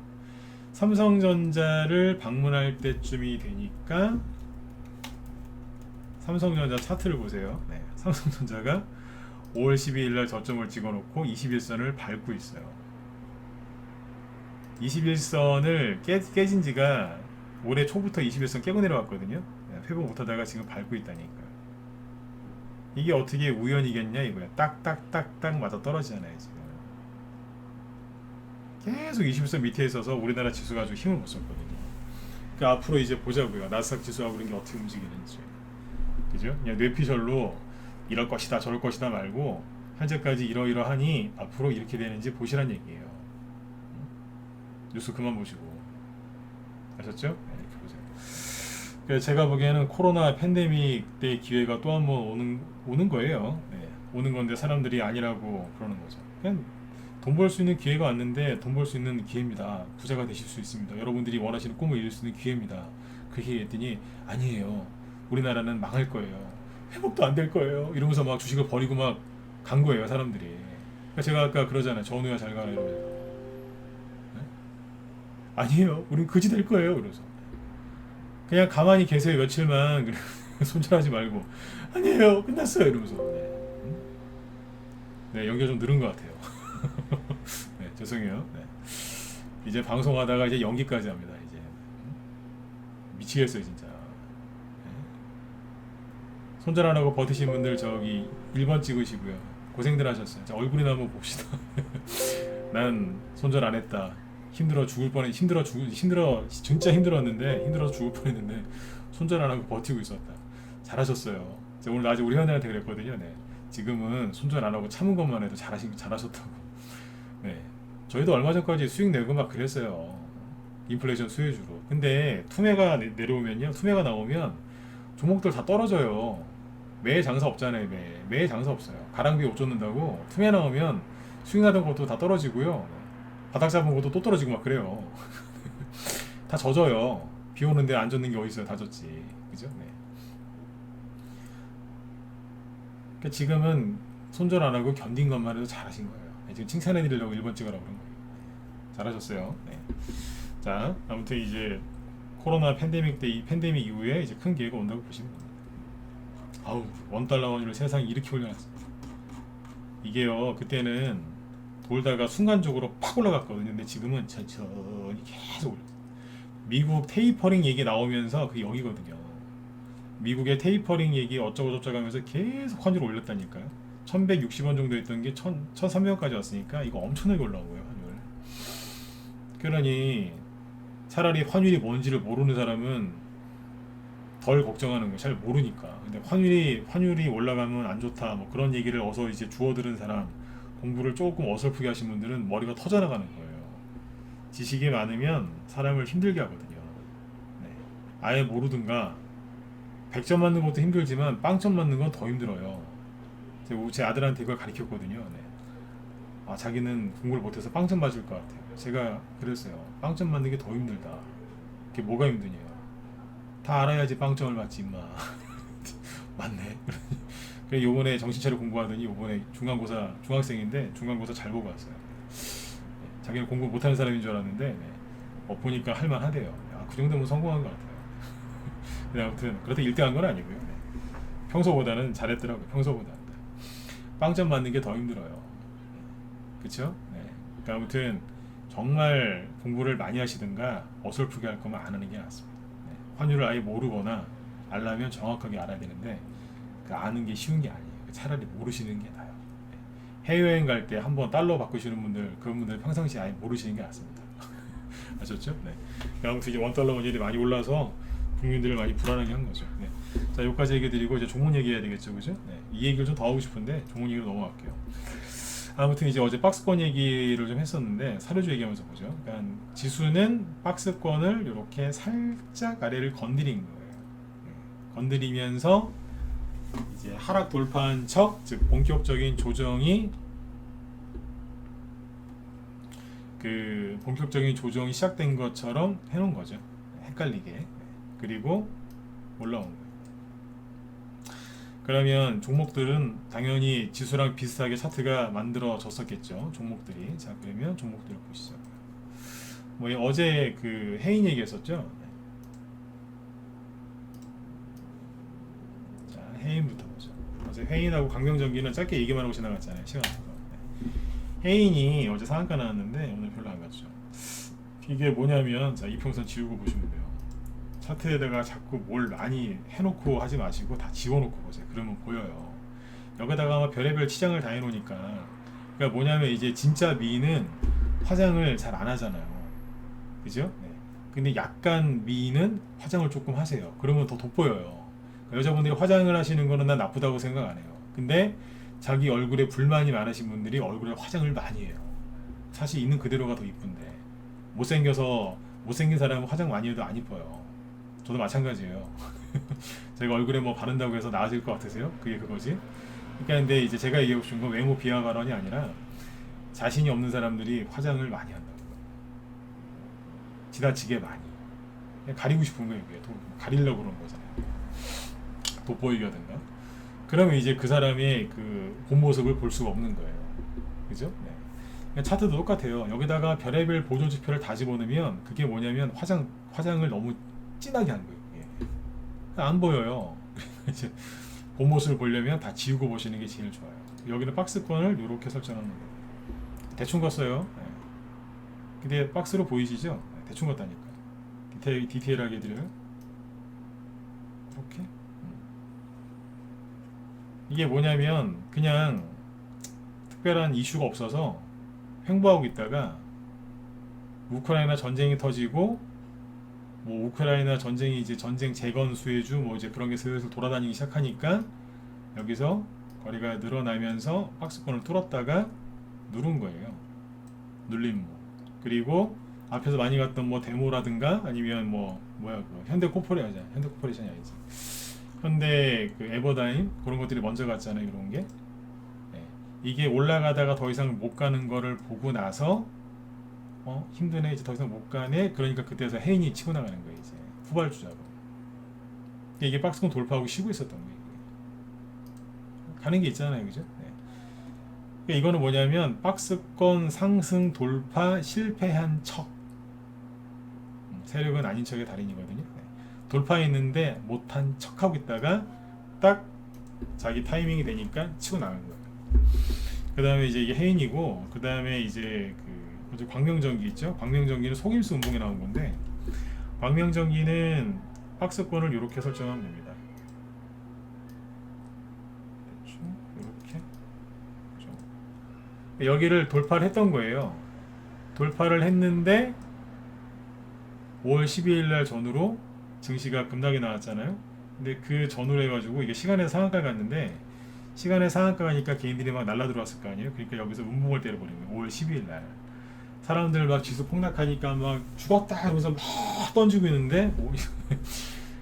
A: 삼성전자를 방문할 때쯤이 되니까 삼성전자 차트를 보세요. 네, 삼성전자가 5월 12일 날 저점을 찍어놓고 21선을 밟고 있어요. 21선을 깨진 지가 올해 초부터 21선 깨고 내려왔거든요. 회복 못하다가 지금 밟고 있다니까요. 이게 어떻게 우연이겠냐 이거야. 딱딱딱딱 맞아 떨어지잖아요 지금. 계속 21선 밑에 있어서 우리나라 지수가 아주 힘을 못 썼거든요. 그 앞으로 이제 보자고요. 나스닥 지수하고 그런 게 어떻게 움직이는지. 그죠? 그냥 뇌피셜로 이럴 것이다 저럴 것이다 말고 현재까지 이러이러하니 앞으로 이렇게 되는지 보시란 얘기예요. 뉴스 그만 보시고. 아셨죠? 네, 이렇게 보세요. 제가 보기에는 코로나 팬데믹 때 기회가 또 한 번 오는 거예요. 네, 오는 건데 사람들이 아니라고 그러는 거죠. 그냥 돈 벌 수 있는 기회가 왔는데 돈 벌 수 있는 기회입니다. 부자가 되실 수 있습니다. 여러분들이 원하시는 꿈을 이룰 수 있는 기회입니다. 그렇게 얘기했더니 아니에요. 우리나라는 망할 거예요. 회복도 안 될 거예요. 이러면서 막 주식을 버리고 막 간 거예요, 사람들이. 그러니까 제가 아까 그러잖아요. 전우야 잘 가라 이러면서. 네? 아니에요. 우린 그지 될 거예요. 그래서 그냥 가만히 계세요. 며칠만. 손절하지 말고. 아니에요. 끝났어요. 이러면서. 네, 네 연결 좀 늘은 것 같아요. 네, 죄송해요. 네. 이제 방송하다가 이제 연기까지 합니다. 이제 미치겠어요, 진짜. 네. 손절 안 하고 버티신 분들 저기 1번 찍으시고요. 고생들 하셨어요. 자, 얼굴이나 한번 봅시다. 난 손절 안 했다. 힘들어 진짜 힘들었는데 힘들어서 죽을 뻔했는데 손절 안 하고 버티고 있었다. 잘하셨어요. 제가 오늘 낮에 우리 현애한테 그랬거든요. 네. 지금은 손절 안 하고 참은 것만 해도 잘하셨다고. 네. 저희도 얼마 전까지 수익 내고 막 그랬어요. 인플레이션 수혜주로. 근데 투매가 내려오면요. 투매가 나오면 종목들 다 떨어져요. 매일 장사 없잖아요. 매일 장사 없어요. 가랑비 옷 쫓는다고 투매 나오면 수익 나던 것도 다 떨어지고요. 바닥 잡은 것도 또 떨어지고 막 그래요. 다 젖어요. 비 오는데 안 젖는 게 어디 있어요. 다 젖지. 그죠? 네. 그러니까 지금은 손절 안 하고 견딘 것만 해도 잘하신 거예요. 지금 칭찬해드리려고 1번 찍으라고 그런 거예요. 잘하셨어요. 네. 자, 아무튼 이제 코로나 팬데믹 때 이 팬데믹 이후에 이제 큰 기회가 온다고 보시면 됩니다. 아우, $1 환율을 세상이 이렇게 올려놨습니다. 이게요, 그때는 돌다가 순간적으로 팍 올라갔거든요. 근데 지금은 천천히 계속 올려. 미국 테이퍼링 얘기 나오면서 그게 여기거든요. 미국의 테이퍼링 얘기 어쩌고저쩌고 하면서 계속 환율을 올렸다니까요. 1160원 정도 했던 게 1300원까지 왔으니까 이거 엄청나게 올라온 거예요, 환율. 그러니 차라리 환율이 뭔지를 모르는 사람은 덜 걱정하는 거예요. 잘 모르니까. 근데 환율이 올라가면 안 좋다, 뭐 그런 얘기를 어서 이제 주워들은 사람, 공부를 조금 어설프게 하신 분들은 머리가 터져나가는 거예요. 지식이 많으면 사람을 힘들게 하거든요. 네. 아예 모르든가 100점 맞는 것도 힘들지만 빵점 맞는 건 더 힘들어요. 제 아들한테 이걸 가르쳤거든요. 네. 아, 자기는 공부를 못해서 빵점 맞을 것 같아요. 제가 그랬어요. 빵점 맞는 게 더 힘들다. 그게 뭐가 힘드냐. 다 알아야지 빵점을 맞지 임마. 맞네. 그래 요번에 정신차려 공부하더니 요번에 중학생인데 중간고사 잘 보고 왔어요. 네. 자기는 공부 못하는 사람인 줄 알았는데 네. 보니까 할만하대요. 아, 그 정도면 성공한 것 같아요. 근데 아무튼 그렇다 1등한 건 아니고요. 네. 평소보다는 잘했더라고요. 평소보다 빵점 맞는 게 더 힘들어요. 그쵸? 네. 그러니까 아무튼 정말 공부를 많이 하시든가 어설프게 할 거면 안 하는 게 낫습니다. 네. 환율을 아예 모르거나 알려면 정확하게 알아야 되는데 그 아는 게 쉬운 게 아니에요. 차라리 모르시는 게 나아요. 네. 해외여행 갈 때 한번 달러 바꾸시는 분들, 그런 분들 평상시에 아예 모르시는 게 낫습니다. 아셨죠? 네. 아무튼 이제 $1 원율이 많이 올라서 국민들을 많이 불안하게 한 거죠. 네. 자, 여기까지 얘기 드리고 이제 종목 얘기해야 되겠죠, 그죠? 네. 이 얘기를 좀 더 하고 싶은데 종목 얘기로 넘어갈게요. 아무튼 이제 어제 박스권 얘기를 좀 했었는데 사료주 얘기하면서 보죠. 그러니까 지수는 박스권을 이렇게 살짝 아래를 건드린 거예요. 건드리면서 이제 하락 돌파한 척, 즉 본격적인 조정이 시작된 것처럼 해놓은 거죠. 헷갈리게. 그리고 올라온 거예요. 그러면 종목들은 당연히 지수랑 비슷하게 차트가 만들어졌었겠죠. 종목들이. 자, 그러면 종목들을 보시죠. 뭐 어제 그 해인 얘기했었죠. 자, 해인부터 보죠. 어제 해인하고 강병전기는 짧게 얘기만 하고 지나갔잖아요. 시간 없어서. 네. 해인이 어제 상한가 나왔는데 오늘 별로 안 갔죠. 이게 뭐냐면 자, 이평선 지우고 보시면 돼요. 차트에다가 자꾸 뭘 많이 해놓고 하지 마시고 다 지워놓고 보세요. 그러면 보여요. 여기다가 아마 별의별 치장을 다 해놓으니까. 그러니까 뭐냐면 이제 진짜 미인은 화장을 잘 안 하잖아요. 그죠? 네. 근데 약간 미인은 화장을 조금 하세요. 그러면 더 돋보여요. 그러니까 여자분들이 화장을 하시는 거는 난 나쁘다고 생각 안 해요. 근데 자기 얼굴에 불만이 많으신 분들이 얼굴에 화장을 많이 해요. 사실 있는 그대로가 더 이쁜데 못생긴 사람은 화장 많이 해도 안 이뻐요. 저도 마찬가지예요. 제가 얼굴에 뭐 바른다고 해서 나아질 것 같으세요? 그게 그거지. 그러니까 근데 이제 제가 얘기하고 싶은 건 외모 비하 발언이 아니라 자신이 없는 사람들이 화장을 많이 한다고. 지나치게 많이. 그냥 가리고 싶은 거예요. 이게 가리려고 그런 거잖아요. 돋보이게 하든가. 그러면 이제 그 사람의 그 본 모습을 볼 수가 없는 거예요. 그죠? 네. 차트도 똑같아요. 여기다가 별의별 보조 지표를 다 집어넣으면 그게 뭐냐면 화장을 너무 진하게 한 거예요. 예. 안 보여요. 이제 본 모습을 보려면 다 지우고 보시는 게 제일 좋아요. 여기는 박스권을 이렇게 설정하는 거예요. 대충 걷어요. 예. 근데 박스로 보이시죠? 대충 걷다니까. 디테일하게 해드려요. 이렇게. 이게 뭐냐면 그냥 특별한 이슈가 없어서 횡보하고 있다가 우크라이나 전쟁이 터지고 뭐 우크라이나 전쟁이 이제 전쟁 재건 수혜주 뭐 이제 그런 게 슬슬 돌아다니기 시작하니까 여기서 거리가 늘어나면서 박스권을 뚫었다가 누른 거예요. 눌림목. 그리고 앞에서 많이 갔던 뭐 데모라든가 아니면 뭐 현대코퍼레이션이 아니지. 현대 그 에버다임 그런 것들이 먼저 갔잖아요. 이런 게. 네. 이게 올라가다가 더 이상 못 가는 거를 보고 나서 힘드네 이제 더 이상 못 가네. 그러니까 그때서 해인이 치고 나가는 거예요. 이제 후발주자로. 이게 박스권 돌파하고 쉬고 있었던 거예요. 가는 게 있잖아요, 그죠? 네. 그러니까 이거는 뭐냐면 박스권 상승 돌파 실패한 척. 세력은 아닌 척의 달인이거든요. 네. 돌파했는데 못한 척하고 있다가 딱 자기 타이밍이 되니까 치고 나간 거예요. 그 다음에 이제 이게 해인이고, 그 다음에 이제 그 광명전기 있죠. 광명전기는 속임수 운봉에 나온 건데, 광명전기는 박스권을 이렇게 설정하면 됩니다. 이렇게 여기를 돌파를 했던 거예요. 돌파를 했는데 5월 12일 날 전후로 증시가 급락이 나왔잖아요. 근데 그 전후로 해가지고 이게 시간의 상한가 갔는데, 시간의 상한가 가니까 개인들이 막 날라 들어왔을 거 아니에요. 그러니까 여기서 운봉을 때려버린 거예요. 5월 12일 날 사람들 막 지수 폭락하니까 막 죽었다 하면서 막 던지고 있는데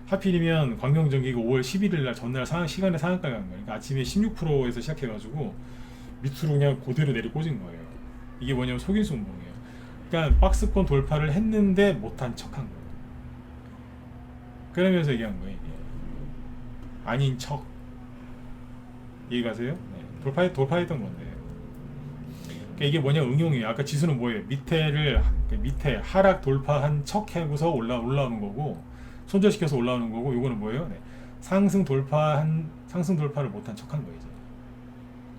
A: 하필이면 광명전기가 5월 11일 날 전날 시간의 상한가 간 거예요. 그러니까 아침에 16%에서 시작해가지고 밑으로 그냥 그대로 내리 꽂은 거예요. 이게 뭐냐면 속임수 운봉이에요. 그러니까 박스권 돌파를 했는데 못한 척한 거예요. 그러면서 얘기한 거예요. 이게. 아닌 척. 이해가세요? 네. 돌파했던 건데. 그러니까 이게 뭐냐, 응용이에요. 아까 지수는 뭐예요? 밑에 하락 돌파한 척 하고서 올라오는 거고, 손절시켜서 올라오는 거고, 요거는 뭐예요? 네. 상승 돌파를 못한 척한 거예요. 이제.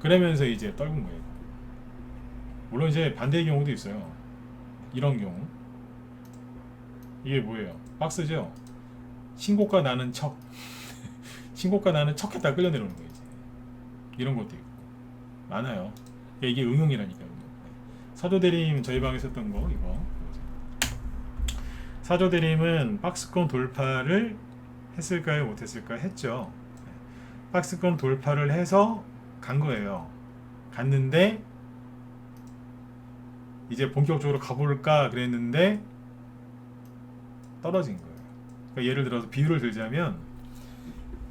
A: 그러면서 이제 떨군 거예요. 물론 이제 반대의 경우도 있어요. 이런 경우. 이게 뭐예요? 박스죠? 신고가 나는 척. 신고가 나는 척했다 끌려 내려오는 거예요. 이제. 이런 것도 있고. 많아요. 이게 응용이라니까요. 사조대림 저희 방에서 했던 거, 이거. 사조대림은 박스권 돌파를 했을까요? 못했을까요? 했죠. 박스권 돌파를 해서 간 거예요. 갔는데 이제 본격적으로 가볼까 그랬는데 떨어진 거예요. 그러니까 예를 들어서 비유를 들자면,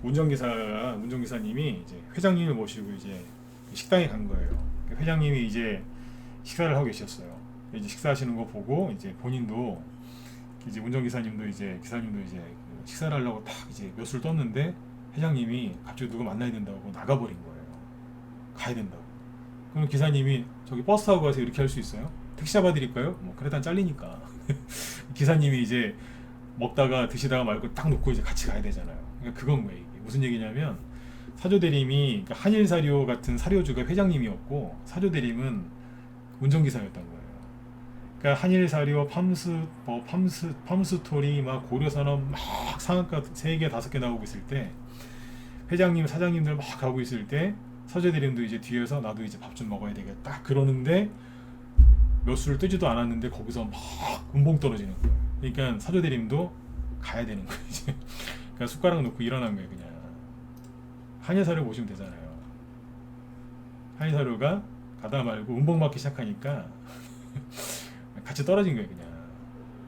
A: 운전기사님이 이제 회장님을 모시고 이제 식당에 간 거예요. 회장님이 이제 식사를 하고 계셨어요. 이제 식사하시는 거 보고 이제 본인도 이제 운전기사님도 이제 기사님도 이제 식사를 하려고 딱 이제 몇 술 떴는데, 회장님이 갑자기 누구 만나야 된다고 나가버린 거예요. 가야 된다고. 그럼 기사님이 저기 버스 타고 가서 이렇게 할 수 있어요? 택시 잡아드릴까요? 뭐 그러다 잘리니까. 기사님이 이제 먹다가 드시다가 말고 딱 놓고 이제 같이 가야 되잖아요. 그러니까 그건 거예요. 이게 무슨 얘기냐면, 사조대림이 그러니까 한일사료 같은 사료주가 회장님이었고, 사조대림은 운전기사였던 거예요. 그러니까 한일사료, 팜스토리, 막 고려산업 막 상한가 3개, 5개 나오고 있을 때, 회장님, 사장님들 막 가고 있을 때, 사조대림도 이제 뒤에서 나도 이제 밥 좀 먹어야 되겠다 그러는데, 몇 수를 뜨지도 않았는데 거기서 막 음봉 떨어지는 거예요. 그러니까 사조대림도 가야 되는 거예요. 이제. 그러니까 숟가락 놓고 일어난 거예요. 그냥 한일사료 보시면 되잖아요. 한일사료가 가다 말고 음봉 맞기 시작하니까 같이 떨어진 거예요. 그냥.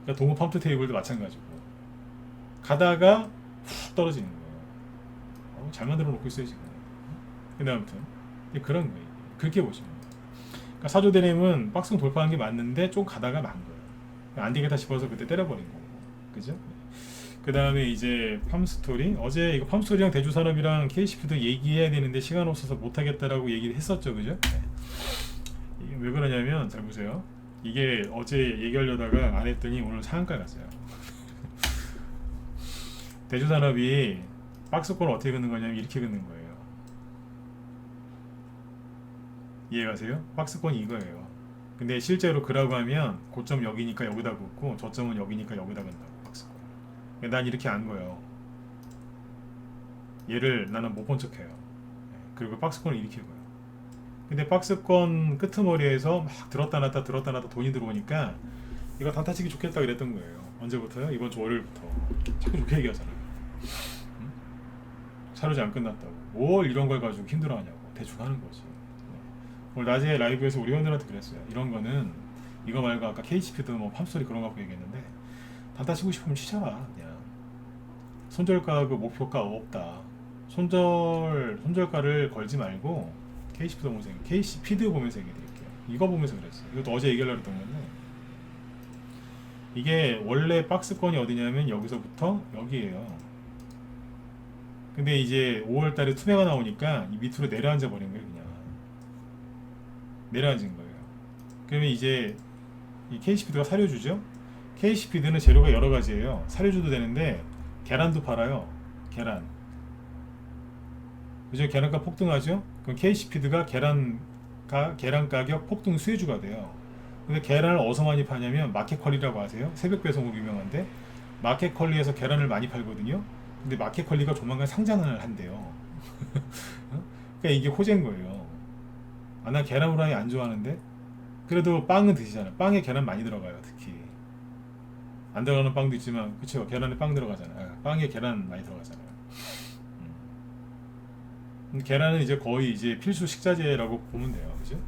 A: 그러니까 동호 펌프 테이블도 마찬가지고 가다가 훅 떨어지는 거예요. 잘 만들어 놓고 있어요 지금. 근데 아무튼 그런 거예요. 그렇게 보시면 돼요. 그러니까 사조대림은 박스권 돌파한 게 맞는데 좀 가다가 만 거예요. 안 되겠다 싶어서 그때 때려버린 거고, 그죠? 그 다음에 이제 팜스토리, 어제 이거 팜스토리랑 대주산업이랑 KCP도 얘기해야 되는데 시간 없어서 못하겠다라고 얘기를 했었죠, 그죠? 네. 이게 왜 그러냐면, 잘 보세요. 이게 어제 얘기하려다가 안 했더니 오늘 상한가 갔어요. 대주산업이 박스권을 어떻게 긋는 거냐면 이렇게 긋는 거예요. 이해가세요? 박스권이 이거예요. 근데 실제로 그라고 하면 고점 여기니까 여기다 긋고 저점은 여기니까 여기다 긋는다고. 박스권. 난 이렇게 안 거예요. 얘를 나는 못 본 척해요. 그리고 박스권을 이렇게 긋어요. 근데 박스권 끄트머리에서 막 들었다 놨다 돈이 들어오니까 이거 단타 치기 좋겠다 그랬던 거예요. 언제부터요? 이번 주 월요일부터. 자꾸 좋게 얘기하잖아요. 응? 사료지 안 끝났다고. 뭘 이런 걸 가지고 힘들어하냐고. 대충 하는 거지. 오늘 낮에 라이브에서 우리 회원들한테 그랬어요. 이런 거는 이거 말고 아까 KCP도 뭐 팜스토리 그런 거 갖고 얘기했는데, 단타 치고 싶으면 치잖아. 그냥 손절가 그 목표가 없다. 손절가를 걸지 말고 KCP도 보면서 KCP도 보면서 얘기해 드릴게요. 이거 보면서 그랬어요. 이것도 어제 얘기하려고 했던 건데, 이게 원래 박스권이 어디냐면 여기서부터 여기에요. 근데 이제 5월달에 투매가 나오니까 이 밑으로 내려앉아 버린 거예요. 그냥 내려앉은 거예요. 그러면 이제 이 K시피드가 사료주죠. K시피드는 재료가 여러 가지예요. 사료주도 되는데 계란도 팔아요. 계란. 그죠? 계란값 폭등하죠? 그럼 K시피드가 계란 가격 폭등 수혜주가 돼요. 근데 계란을 어디서 많이 파냐면 마켓컬리라고 아세요? 새벽 배송으로 유명한데 마켓컬리에서 계란을 많이 팔거든요. 근데 마켓컬리가 조만간 상장을 한대요. 그러니까 이게 호재인 거예요. 아, 난 계란 후라이 안 좋아하는데 그래도 빵은 드시잖아요. 빵에 계란 많이 들어가요. 특히 안 들어가는 빵도 있지만 그쵸, 계란에 빵 들어가잖아요. 빵에 계란 많이 들어가잖아요. 계란은 이제 거의 이제 필수 식자재라고 보면 돼요. 그죠?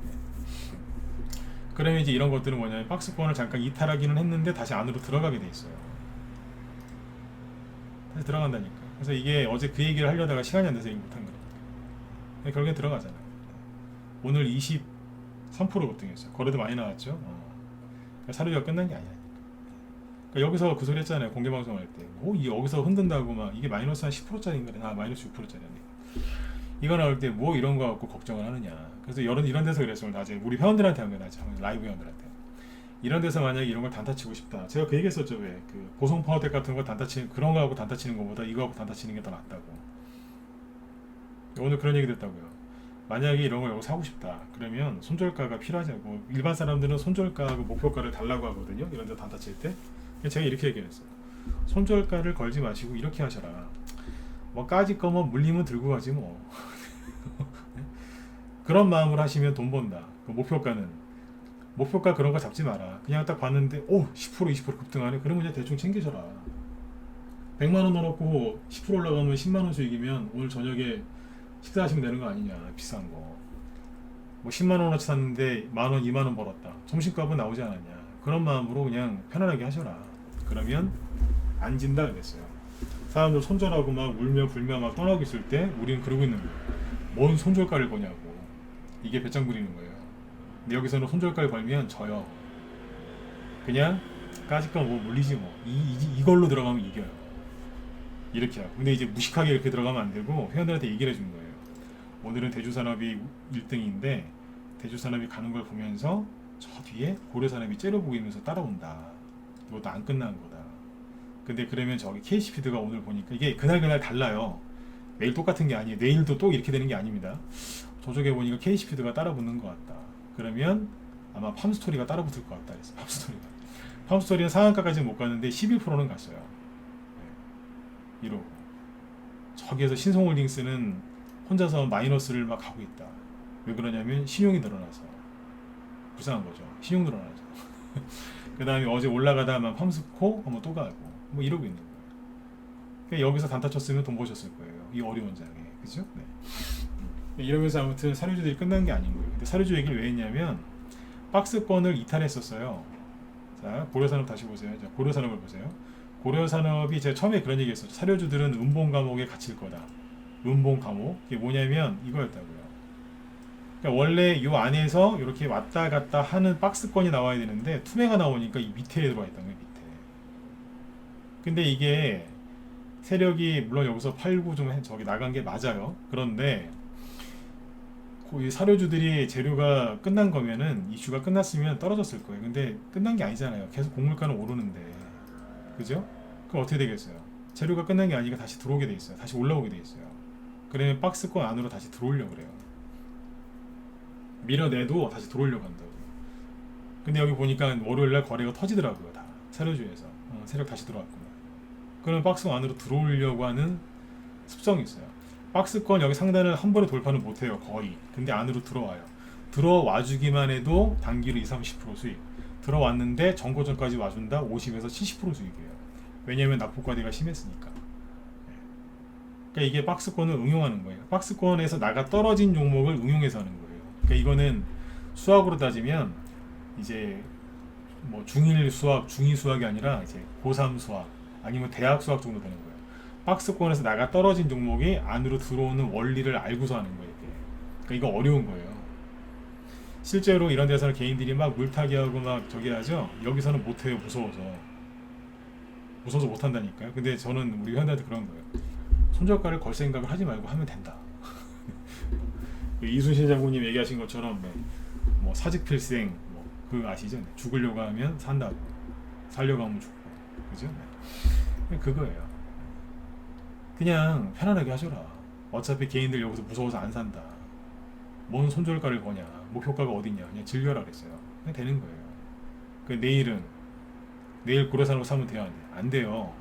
A: 그러면 이제 이런 것들은 뭐냐면 박스권을 잠깐 이탈하기는 했는데 다시 안으로 들어가게 돼 있어요. 다시 들어간다니까. 그래서 이게 어제 그 얘기를 하려다가 시간이 안 돼서 얘기 못한 거니까. 결국엔 들어가잖아요. 오늘 23% 급등했어요. 거래도 많이 나왔죠. 그러니까 사료가 끝난 게 아니야. 그러니까 여기서 그 소리 했잖아요. 공개방송 할 때. 뭐 여기서 흔든다고 막 이게 마이너스 한 10%짜리인가? 마이너스 6%짜리인데. 이거 나올 때 뭐 이런 거 갖고 걱정을 하느냐. 그래서 이런 데서 그랬어요. 나중에 우리 회원들한테 한 거야. 라이브 회원들한테. 이런 데서 만약에 이런 걸 단타 치고 싶다. 제가 그 얘기했었죠. 왜? 그 보송 파워텍 같은 거 단타 치는, 그런 거 하고 단타 치는 것보다 이거 하고 단타 치는 게 더 낫다고. 오늘 그런 얘기 됐다고요. 만약에 이런 걸 사고 싶다. 그러면 손절가가 필요하지 않고, 일반 사람들은 손절가하고 목표가를 달라고 하거든요. 이런 데 단타 칠 때. 제가 이렇게 얘기했어요. 손절가를 걸지 마시고 이렇게 하셔라. 뭐 까짓 거면 물리면 들고 가지 뭐. 그런 마음으로 하시면 돈 번다. 그 목표가 그런 거 잡지 마라. 그냥 딱 봤는데 10% 20% 급등하네. 그러면 그냥 대충 챙기셔라. 100만원 넣어놓고 10% 올라가면 10만원 수익이면 오늘 저녁에 식사하시면 되는 거 아니냐. 비싼 거. 뭐 10만원어치 샀는데 만원 2만원 벌었다. 점심값은 나오지 않았냐. 그런 마음으로 그냥 편안하게 하셔라. 그러면 안 진다 그랬어요. 사람들 손절하고 막 울며 불며 막 떠나고 있을 때 우리는 그러고 있는 거예요. 뭔 손절가를 거냐고. 이게 배짱 부리는 거예요. 근데 여기서는 손절가를 걸면 져요. 그냥 까짓거 뭐 물리지 뭐. 이걸로 들어가면 이겨요. 이렇게 하고. 근데 이제 무식하게 이렇게 들어가면 안 되고 회원들한테 얘기를 해준 거예요. 오늘은 대주산업이 1등인데 대주산업이 가는 걸 보면서 저 뒤에 고려산업이 째려보고 있면서 따라온다. 이것도 안 끝난 거다. 근데 그러면 저기 K시피드가 오늘 보니까 이게 그날 달라요. 매일 똑같은 게 아니에요. 내일도 또 이렇게 되는 게 아닙니다. 저쪽에 보니까 K시피드가 따라붙는 것 같다. 그러면 아마 팜스토리가 따라붙을 것 같다. 그래서 팜스토리는 상한가까지 못 갔는데 11%는 갔어요. 네. 이러고 저기에서 신성홀딩스는 혼자서 마이너스를 막 가고 있다. 왜 그러냐면 신용이 늘어나서. 불쌍한 거죠. 신용 늘어나서. 그 다음에 어제 올라가다만 팜스코 한번 또 가고 뭐 이러고 있는 거예요. 그러니까 여기서 단타 쳤으면 돈 버셨을 거예요. 이 어려운 장에. 그죠? 네. 이러면서 아무튼 사료주들이 끝난 게 아닌 거예요. 근데 사료주 얘기를 왜 했냐면 박스권을 이탈했었어요. 자, 고려산업 다시 보세요. 자, 고려산업을 보세요. 고려산업이 제가 처음에 그런 얘기 했었죠. 사료주들은 음봉 감옥에 갇힐 거다. 음봉 감옥. 이게 뭐냐면 이거였다고요. 그러니까 원래 이 안에서 이렇게 왔다 갔다 하는 박스권이 나와야 되는데 투매가 나오니까 이 밑에 들어와 있다는 거예요. 밑에. 근데 이게 세력이 물론 여기서 팔고 좀 저기 나간 게 맞아요. 그런데 이 사료주들이 재료가 끝난 거면은 이슈가 끝났으면 떨어졌을 거예요. 근데 끝난 게 아니잖아요. 계속 곡물가는 오르는데, 그죠? 그럼 어떻게 되겠어요? 재료가 끝난 게 아니니까 다시 들어오게 돼 있어요. 다시 올라오게 돼 있어요. 그러면 박스권 안으로 다시 들어오려고 그래요. 밀어내도 다시 들어오려고 한다고. 근데 여기 보니까 월요일날 거래가 터지더라고요. 다 사료주에서 세력 다시 들어왔구나. 그러면 박스권 안으로 들어오려고 하는 습성이 있어요. 박스권 여기 상단을 한 번에 돌파는 못해요. 거의. 근데 안으로 들어와요. 들어와 주기만 해도 단기로 20-30% 수익. 들어왔는데 정고점까지 와준다. 50에서 70% 수익이에요. 왜냐면 낙폭과대가 심했으니까. 그러니까 이게 박스권을 응용하는 거예요. 박스권에서 나가 떨어진 종목을 응용해서 하는 거예요. 그러니까 이거는 수학으로 따지면 이제 뭐 중1 수학, 중2 수학이 아니라 이제 고3 수학 아니면 대학 수학 정도 되는 거예요. 박스권에서 나가 떨어진 종목이 안으로 들어오는 원리를 알고서 하는 거예요. 이게. 그러니까 이거 어려운 거예요. 실제로 이런 데서는 개인들이 막 물타기 하고 막 저기 하죠. 여기서는 못해요. 무서워서 못한다니까요. 근데 저는 우리 회원들한테 그런 거예요. 손절가를 걸 생각을 하지 말고 하면 된다. 이순신 장군님 얘기하신 것처럼 뭐 뭐 사직필생 뭐 그 아시죠? 네. 죽으려고 하면 산다고, 살려고 하면 죽고, 그죠? 네. 그거예요. 그냥 편안하게 하셔라. 어차피 개인들 여기서 무서워서 안 산다. 뭔 손절가를 거냐, 목표가가 어딨냐, 그냥 즐겨라 그랬어요. 그냥 되는 거예요. 그 내일 고려산업 사면 돼요, 안 돼요? 안 돼요.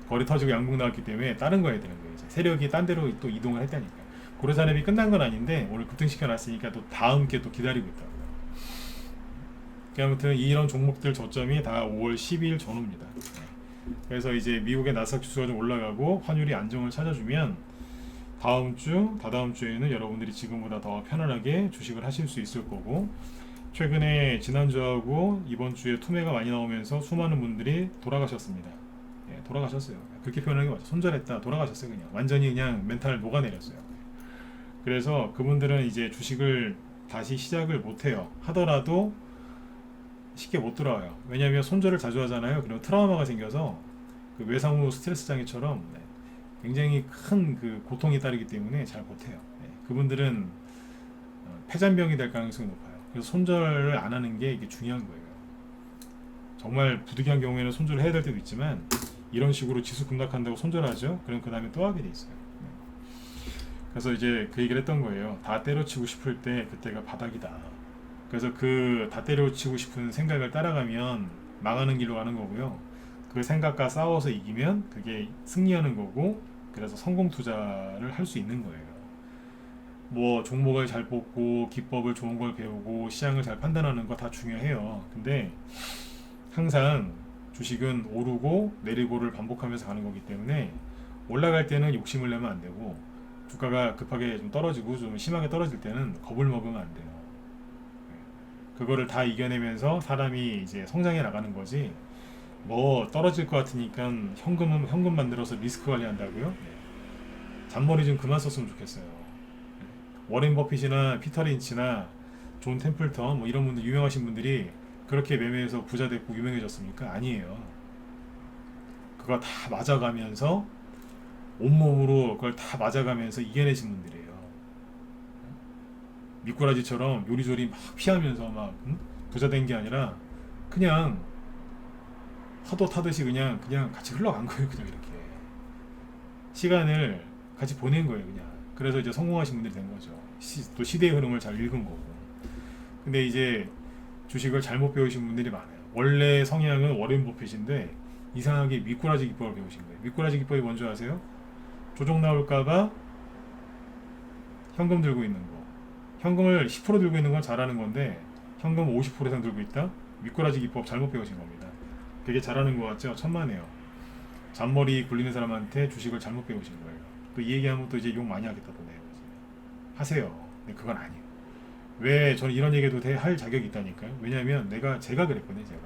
A: 거래 터지고 양봉 나왔기 때문에 다른 거 해야 되는 거예요. 이제 세력이 딴 데로 또 이동을 했다니까. 고려산업이 끝난 건 아닌데 오늘 급등시켜 놨으니까 또 다음 게 또 기다리고 있다고요. 아무튼 이런 종목들 저점이 다 5월 12일 전후입니다. 그래서 이제 미국의 나스닥 지수가 좀 올라가고 환율이 안정을 찾아주면 다음 주, 다다음 주에는 여러분들이 지금보다 더 편안하게 주식을 하실 수 있을 거고, 최근에 지난주하고 이번 주에 투매가 많이 나오면서 수많은 분들이 돌아가셨습니다. 예, 돌아가셨어요. 그렇게 표현하는 게 맞죠. 손절했다, 돌아가셨어요. 그냥 완전히 그냥 멘탈 녹아내렸어요. 그래서 그분들은 이제 주식을 다시 시작을 못해요. 하더라도 쉽게 못 돌아와요. 왜냐하면 손절을 자주 하잖아요. 그럼 트라우마가 생겨서 그 외상후 스트레스 장애처럼 굉장히 큰 그 고통이 따르기 때문에 잘 못해요. 그분들은 폐잔병이 될 가능성이 높아요. 그래서 손절을 안 하는 게 이게 중요한 거예요. 정말 부득이한 경우에는 손절을 해야 될 때도 있지만 이런 식으로 지수 급락한다고 손절하죠. 그럼 그 다음에 또 하게 돼 있어요. 그래서 이제 그 얘기를 했던 거예요. 다 때려치고 싶을 때 그때가 바닥이다. 그래서 그 다 때려치고 싶은 생각을 따라가면 망하는 길로 가는 거고요. 그 생각과 싸워서 이기면 그게 승리하는 거고, 그래서 성공 투자를 할 수 있는 거예요. 뭐 종목을 잘 뽑고 기법을 좋은 걸 배우고 시장을 잘 판단하는 거 다 중요해요. 근데 항상 주식은 오르고 내리고를 반복하면서 가는 거기 때문에 올라갈 때는 욕심을 내면 안 되고, 주가가 급하게 좀 떨어지고 좀 심하게 떨어질 때는 겁을 먹으면 안 돼요. 그거를 다 이겨내면서 사람이 이제 성장해 나가는 거지, 뭐 떨어질 것 같으니까 현금 만들어서 리스크 관리한다고요? 잔머리 좀 그만 썼으면 좋겠어요. 워렌 버핏이나 피터 린치나 존 템플턴 뭐 이런 분들, 유명하신 분들이 그렇게 매매해서 부자 됐고 유명해졌습니까? 아니에요. 그거 다 맞아가면서 온몸으로 그걸 다 맞아가면서 이겨내신 분들이에요. 미꾸라지처럼 요리조리 막 피하면서 막 부자 된 게 아니라 그냥 파도 타듯이 그냥 같이 흘러간 거예요. 그냥 이렇게 시간을 같이 보낸 거예요. 그냥. 그래서 이제 성공하신 분들이 된 거죠. 또 시대의 흐름을 잘 읽은 거고. 근데 이제 주식을 잘못 배우신 분들이 많아요. 원래 성향은 워렌 버핏인데 이상하게 미꾸라지 기법을 배우신 거예요. 미꾸라지 기법이 뭔지 아세요? 조정 나올까봐 현금 들고 있는 거. 현금을 10% 들고 있는 건 잘하는 건데 현금 50% 이상 들고 있다? 미꾸라지 기법 잘못 배우신 겁니다. 되게 잘하는 것 같죠? 천만에요. 잔머리 굴리는 사람한테 주식을 잘못 배우신 거예요. 또 이 얘기하면 또 이제 욕 많이 하겠다 또 내요. 하세요. 근데 그건 아니에요. 왜 저는 이런 얘기도 할 자격이 있다니까요. 왜냐면 제가 그랬거든요. 제가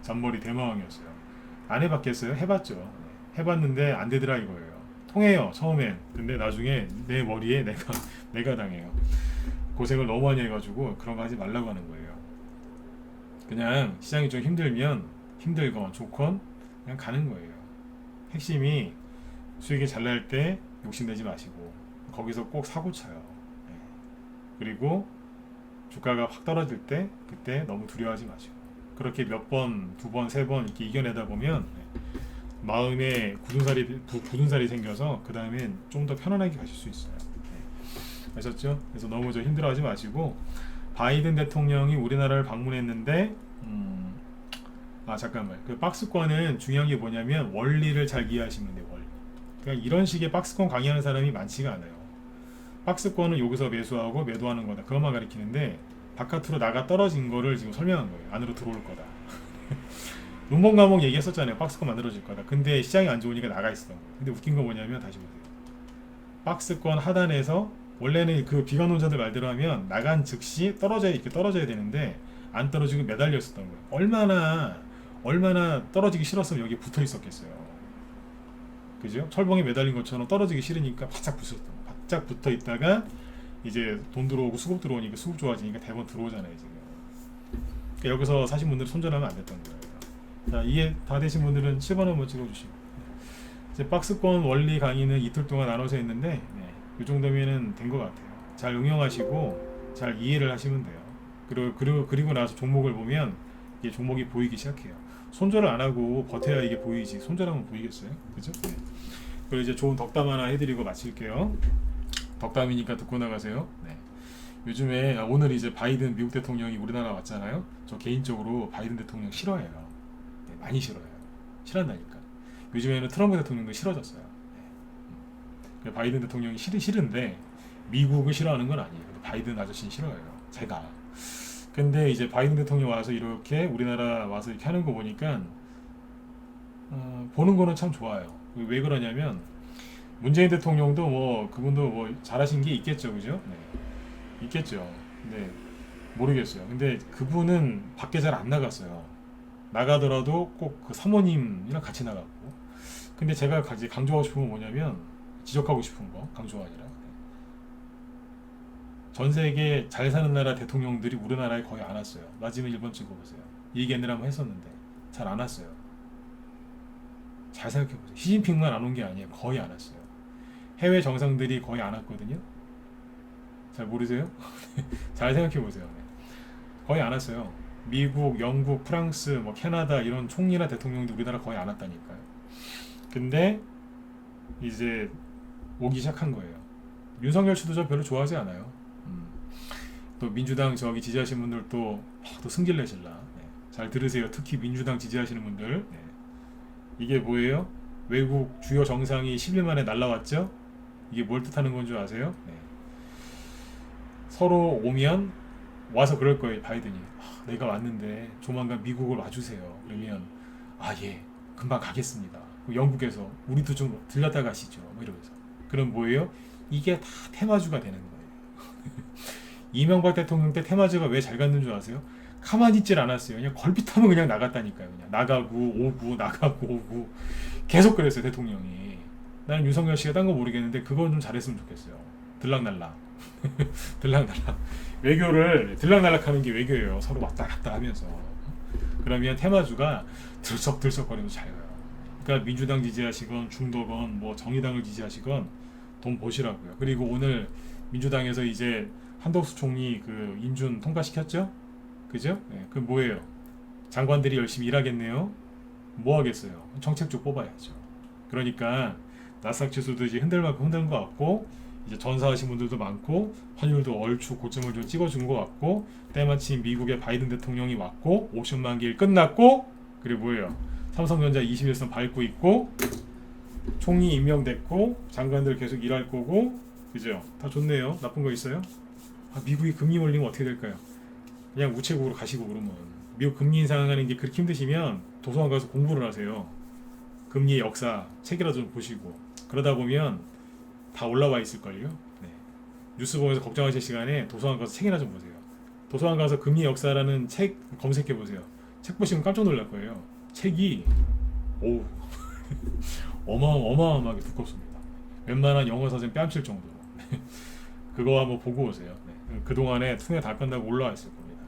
A: 잔머리 대마왕이었어요. 안 해봤겠어요? 해봤죠. 해봤는데 안 되더라 이거예요. 통해요 처음엔. 근데 나중에 내 머리에 내가 당해요. 고생을 너무 많이 해가지고 그런 거 하지 말라고 하는 거예요. 그냥 시장이 좀 힘들건 좋건 그냥 가는 거예요. 핵심이 수익이 잘 날 때 욕심내지 마시고 거기서 꼭 사고 쳐요. 그리고 주가가 확 떨어질 때 그때 너무 두려워하지 마시고 그렇게 몇 번, 두 번, 세 번 이렇게 이겨내다 보면 마음에 굳은 살이 생겨서 그 다음엔 좀 더 편안하게 가실 수 있어요. 아셨죠? 그래서 너무 힘들어하지 마시고, 바이든 대통령이 우리나라를 방문했는데 잠깐만, 그 박스권은 중요한 게 뭐냐면 원리를 잘 이해하시면 돼요. 원리. 그러니까 이런 식의 박스권 강의하는 사람이 많지가 않아요. 박스권은 여기서 매수하고 매도하는 거다, 그것만 가리키는데 바깥으로 나가 떨어진 거를 지금 설명한 거예요. 안으로 들어올 거다. 눈먼감옥 얘기했었잖아요. 박스권 만들어질 거다. 근데 시장이 안 좋으니까 나가 있었던 거예요. 근데 웃긴 거 뭐냐면, 다시 보세요. 박스권 하단에서 원래는 그 비관론자들 말대로 하면 나간 즉시 이렇게 떨어져야 되는데 안 떨어지고 매달려 있었던 거예요. 얼마나 떨어지기 싫었으면 여기 붙어 있었겠어요. 그죠? 철봉에 매달린 것처럼 떨어지기 싫으니까 바짝 붙어 있다가 이제 돈 들어오고 수급 들어오니까 수급 좋아지니까 대번 들어오잖아요 지금. 그러니까 여기서 사신 분들은 손절하면 안 됐던 거예요. 자, 이해 다 되신 분들은 7번 한번 찍어주시고, 이제 박스권 원리 강의는 이틀 동안 나눠서 했는데 이 정도면은 된 것 같아요. 잘 응용하시고 잘 이해를 하시면 돼요. 그리고 나서 종목을 보면 이게 종목이 보이기 시작해요. 손절을 안 하고 버텨야 이게 보이지. 손절하면 보이겠어요? 그죠? 네. 그리고 이제 좋은 덕담 하나 해드리고 마칠게요. 덕담이니까 듣고 나가세요. 네. 요즘에 오늘 이제 바이든 미국 대통령이 우리나라 왔잖아요. 저 개인적으로 바이든 대통령 싫어해요. 네, 많이 싫어해요. 싫어한다니까. 요즘에는 트럼프 대통령도 싫어졌어요. 네. 바이든 대통령이 싫은데 미국을 싫어하는 건 아니에요. 바이든 아저씨는 싫어해요. 제가. 근데 이제 바이든 대통령 와서 이렇게 우리나라 와서 이렇게 하는 거 보니까 보는 거는 참 좋아요. 왜 그러냐면 문재인 대통령도 뭐 그분도 뭐 잘하신 게 있겠죠, 그죠? 네. 있겠죠. 근데 모르겠어요. 근데 그분은 밖에 잘 안 나갔어요. 나가더라도 꼭 그 사모님이랑 같이 나갔고. 근데 제가 강조하고 싶은 건 뭐냐면 지적하고 싶은 거 강조가 아니라 전 세계 잘 사는 나라 대통령들이 우리나라에 거의 안 왔어요. 맞으면 1번 찍어보세요. 이 얘기 옛날에 한번 했었는데 잘 안 왔어요. 잘 생각해보세요. 시진핑만 안 온 게 아니에요. 거의 안 왔어요. 해외 정상들이 거의 안 왔거든요. 잘 모르세요? 잘 생각해보세요. 거의 안 왔어요. 미국, 영국, 프랑스, 뭐 캐나다 이런 총리나 대통령도 우리나라 거의 안 왔다니까요. 근데 이제 오기 시작한 거예요. 윤석열 씨도 저 별로 좋아하지 않아요. 또 민주당 저기 지지하시는 분들 또 승질 내실라. 네. 잘 들으세요. 특히 민주당 지지하시는 분들. 네. 이게 뭐예요? 외국 주요 정상이 10일 만에 날라왔죠? 이게 뭘 뜻하는 건 줄 아세요? 네. 서로 오면 와서 그럴 거예요. 바이든이. 내가 왔는데 조만간 미국을 와주세요. 그러면 예. 금방 가겠습니다. 영국에서 우리도 좀 들렸다 가시죠. 뭐 이러면서. 그럼 뭐예요? 이게 다 테마주가 되는 거예요. 이명박 대통령 때 테마주가 왜 잘 갔는 줄 아세요? 가만히 있질 않았어요. 그냥 걸핏하면 그냥 나갔다니까요. 그냥 나가고 오고 나가고 오고 계속 그랬어요. 대통령이. 나는 윤석열 씨가 딴 거 모르겠는데 그건 좀 잘했으면 좋겠어요. 들락날락. 들락날락. 외교를 들락날락하는 게 외교예요. 서로 왔다 갔다 하면서. 그러면 테마주가 들썩들썩거리면서 잘 가요. 그러니까 민주당 지지하시건 중도건 뭐 정의당을 지지하시건 돈 보시라고요. 그리고 오늘 민주당에서 이제 한덕수 총리 그 인준 통과시켰죠? 그죠? 네, 그 뭐예요? 장관들이 열심히 일하겠네요. 뭐 하겠어요? 정책 쪽 뽑아야죠. 그러니까 나스닥 지수도 이제 흔들 만큼 흔든 것 같고 이제 전사하신 분들도 많고 환율도 얼추 고점을 좀 찍어준 것 같고 때마침 미국의 바이든 대통령이 왔고 옵션 만기일 끝났고 그리고 뭐예요? 삼성전자 21선 밟고 있고 총리 임명됐고 장관들 계속 일할 거고 그죠? 다 좋네요. 나쁜 거 있어요? 미국이 금리 올리면 어떻게 될까요? 그냥 우체국으로 가시고 그러면 미국 금리 인상하는 게 그렇게 힘드시면 도서관 가서 공부를 하세요. 금리의 역사 책이라도 좀 보시고 그러다 보면 다 올라와 있을걸요. 네. 뉴스 보면서 걱정하실 시간에 도서관 가서 책이나 좀 보세요. 도서관 가서 금리 역사라는 책 검색해 보세요. 책 보시면 깜짝 놀랄 거예요. 책이 오 어마어마하게 두껍습니다. 웬만한 영어 사전 뺨칠 정도로. 그거 한번 보고 오세요. 네. 그동안에 통에 다 끝나고 올라와 있을 겁니다.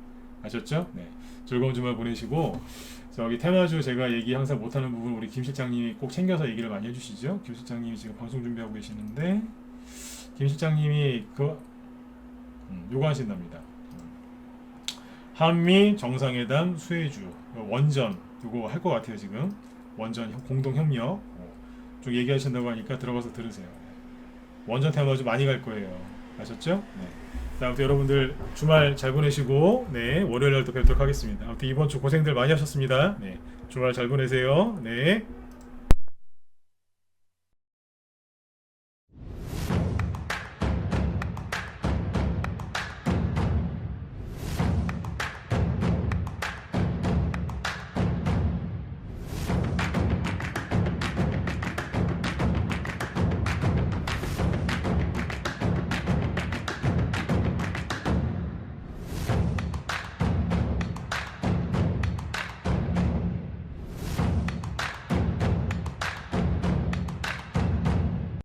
A: 아셨죠? 네. 즐거운 주말 보내시고 저기 테마주 제가 얘기 항상 못하는 부분 우리 김 실장님이 꼭 챙겨서 얘기를 많이 해주시죠. 김 실장님이 지금 방송 준비하고 계시는데 김 실장님이 요거 하신답니다. 한미 정상회담 수혜주 원전 요거 할 것 같아요. 지금 원전 공동협력 좀 얘기하신다고 하니까 들어가서 들으세요. 원전 테마주 많이 갈 거예요. 아셨죠? 네. 아무튼 여러분들 주말 잘 보내시고 네 월요일 날 또 뵙도록 하겠습니다. 아무튼 이번 주 고생들 많이 하셨습니다. 네 주말 잘 보내세요. 네.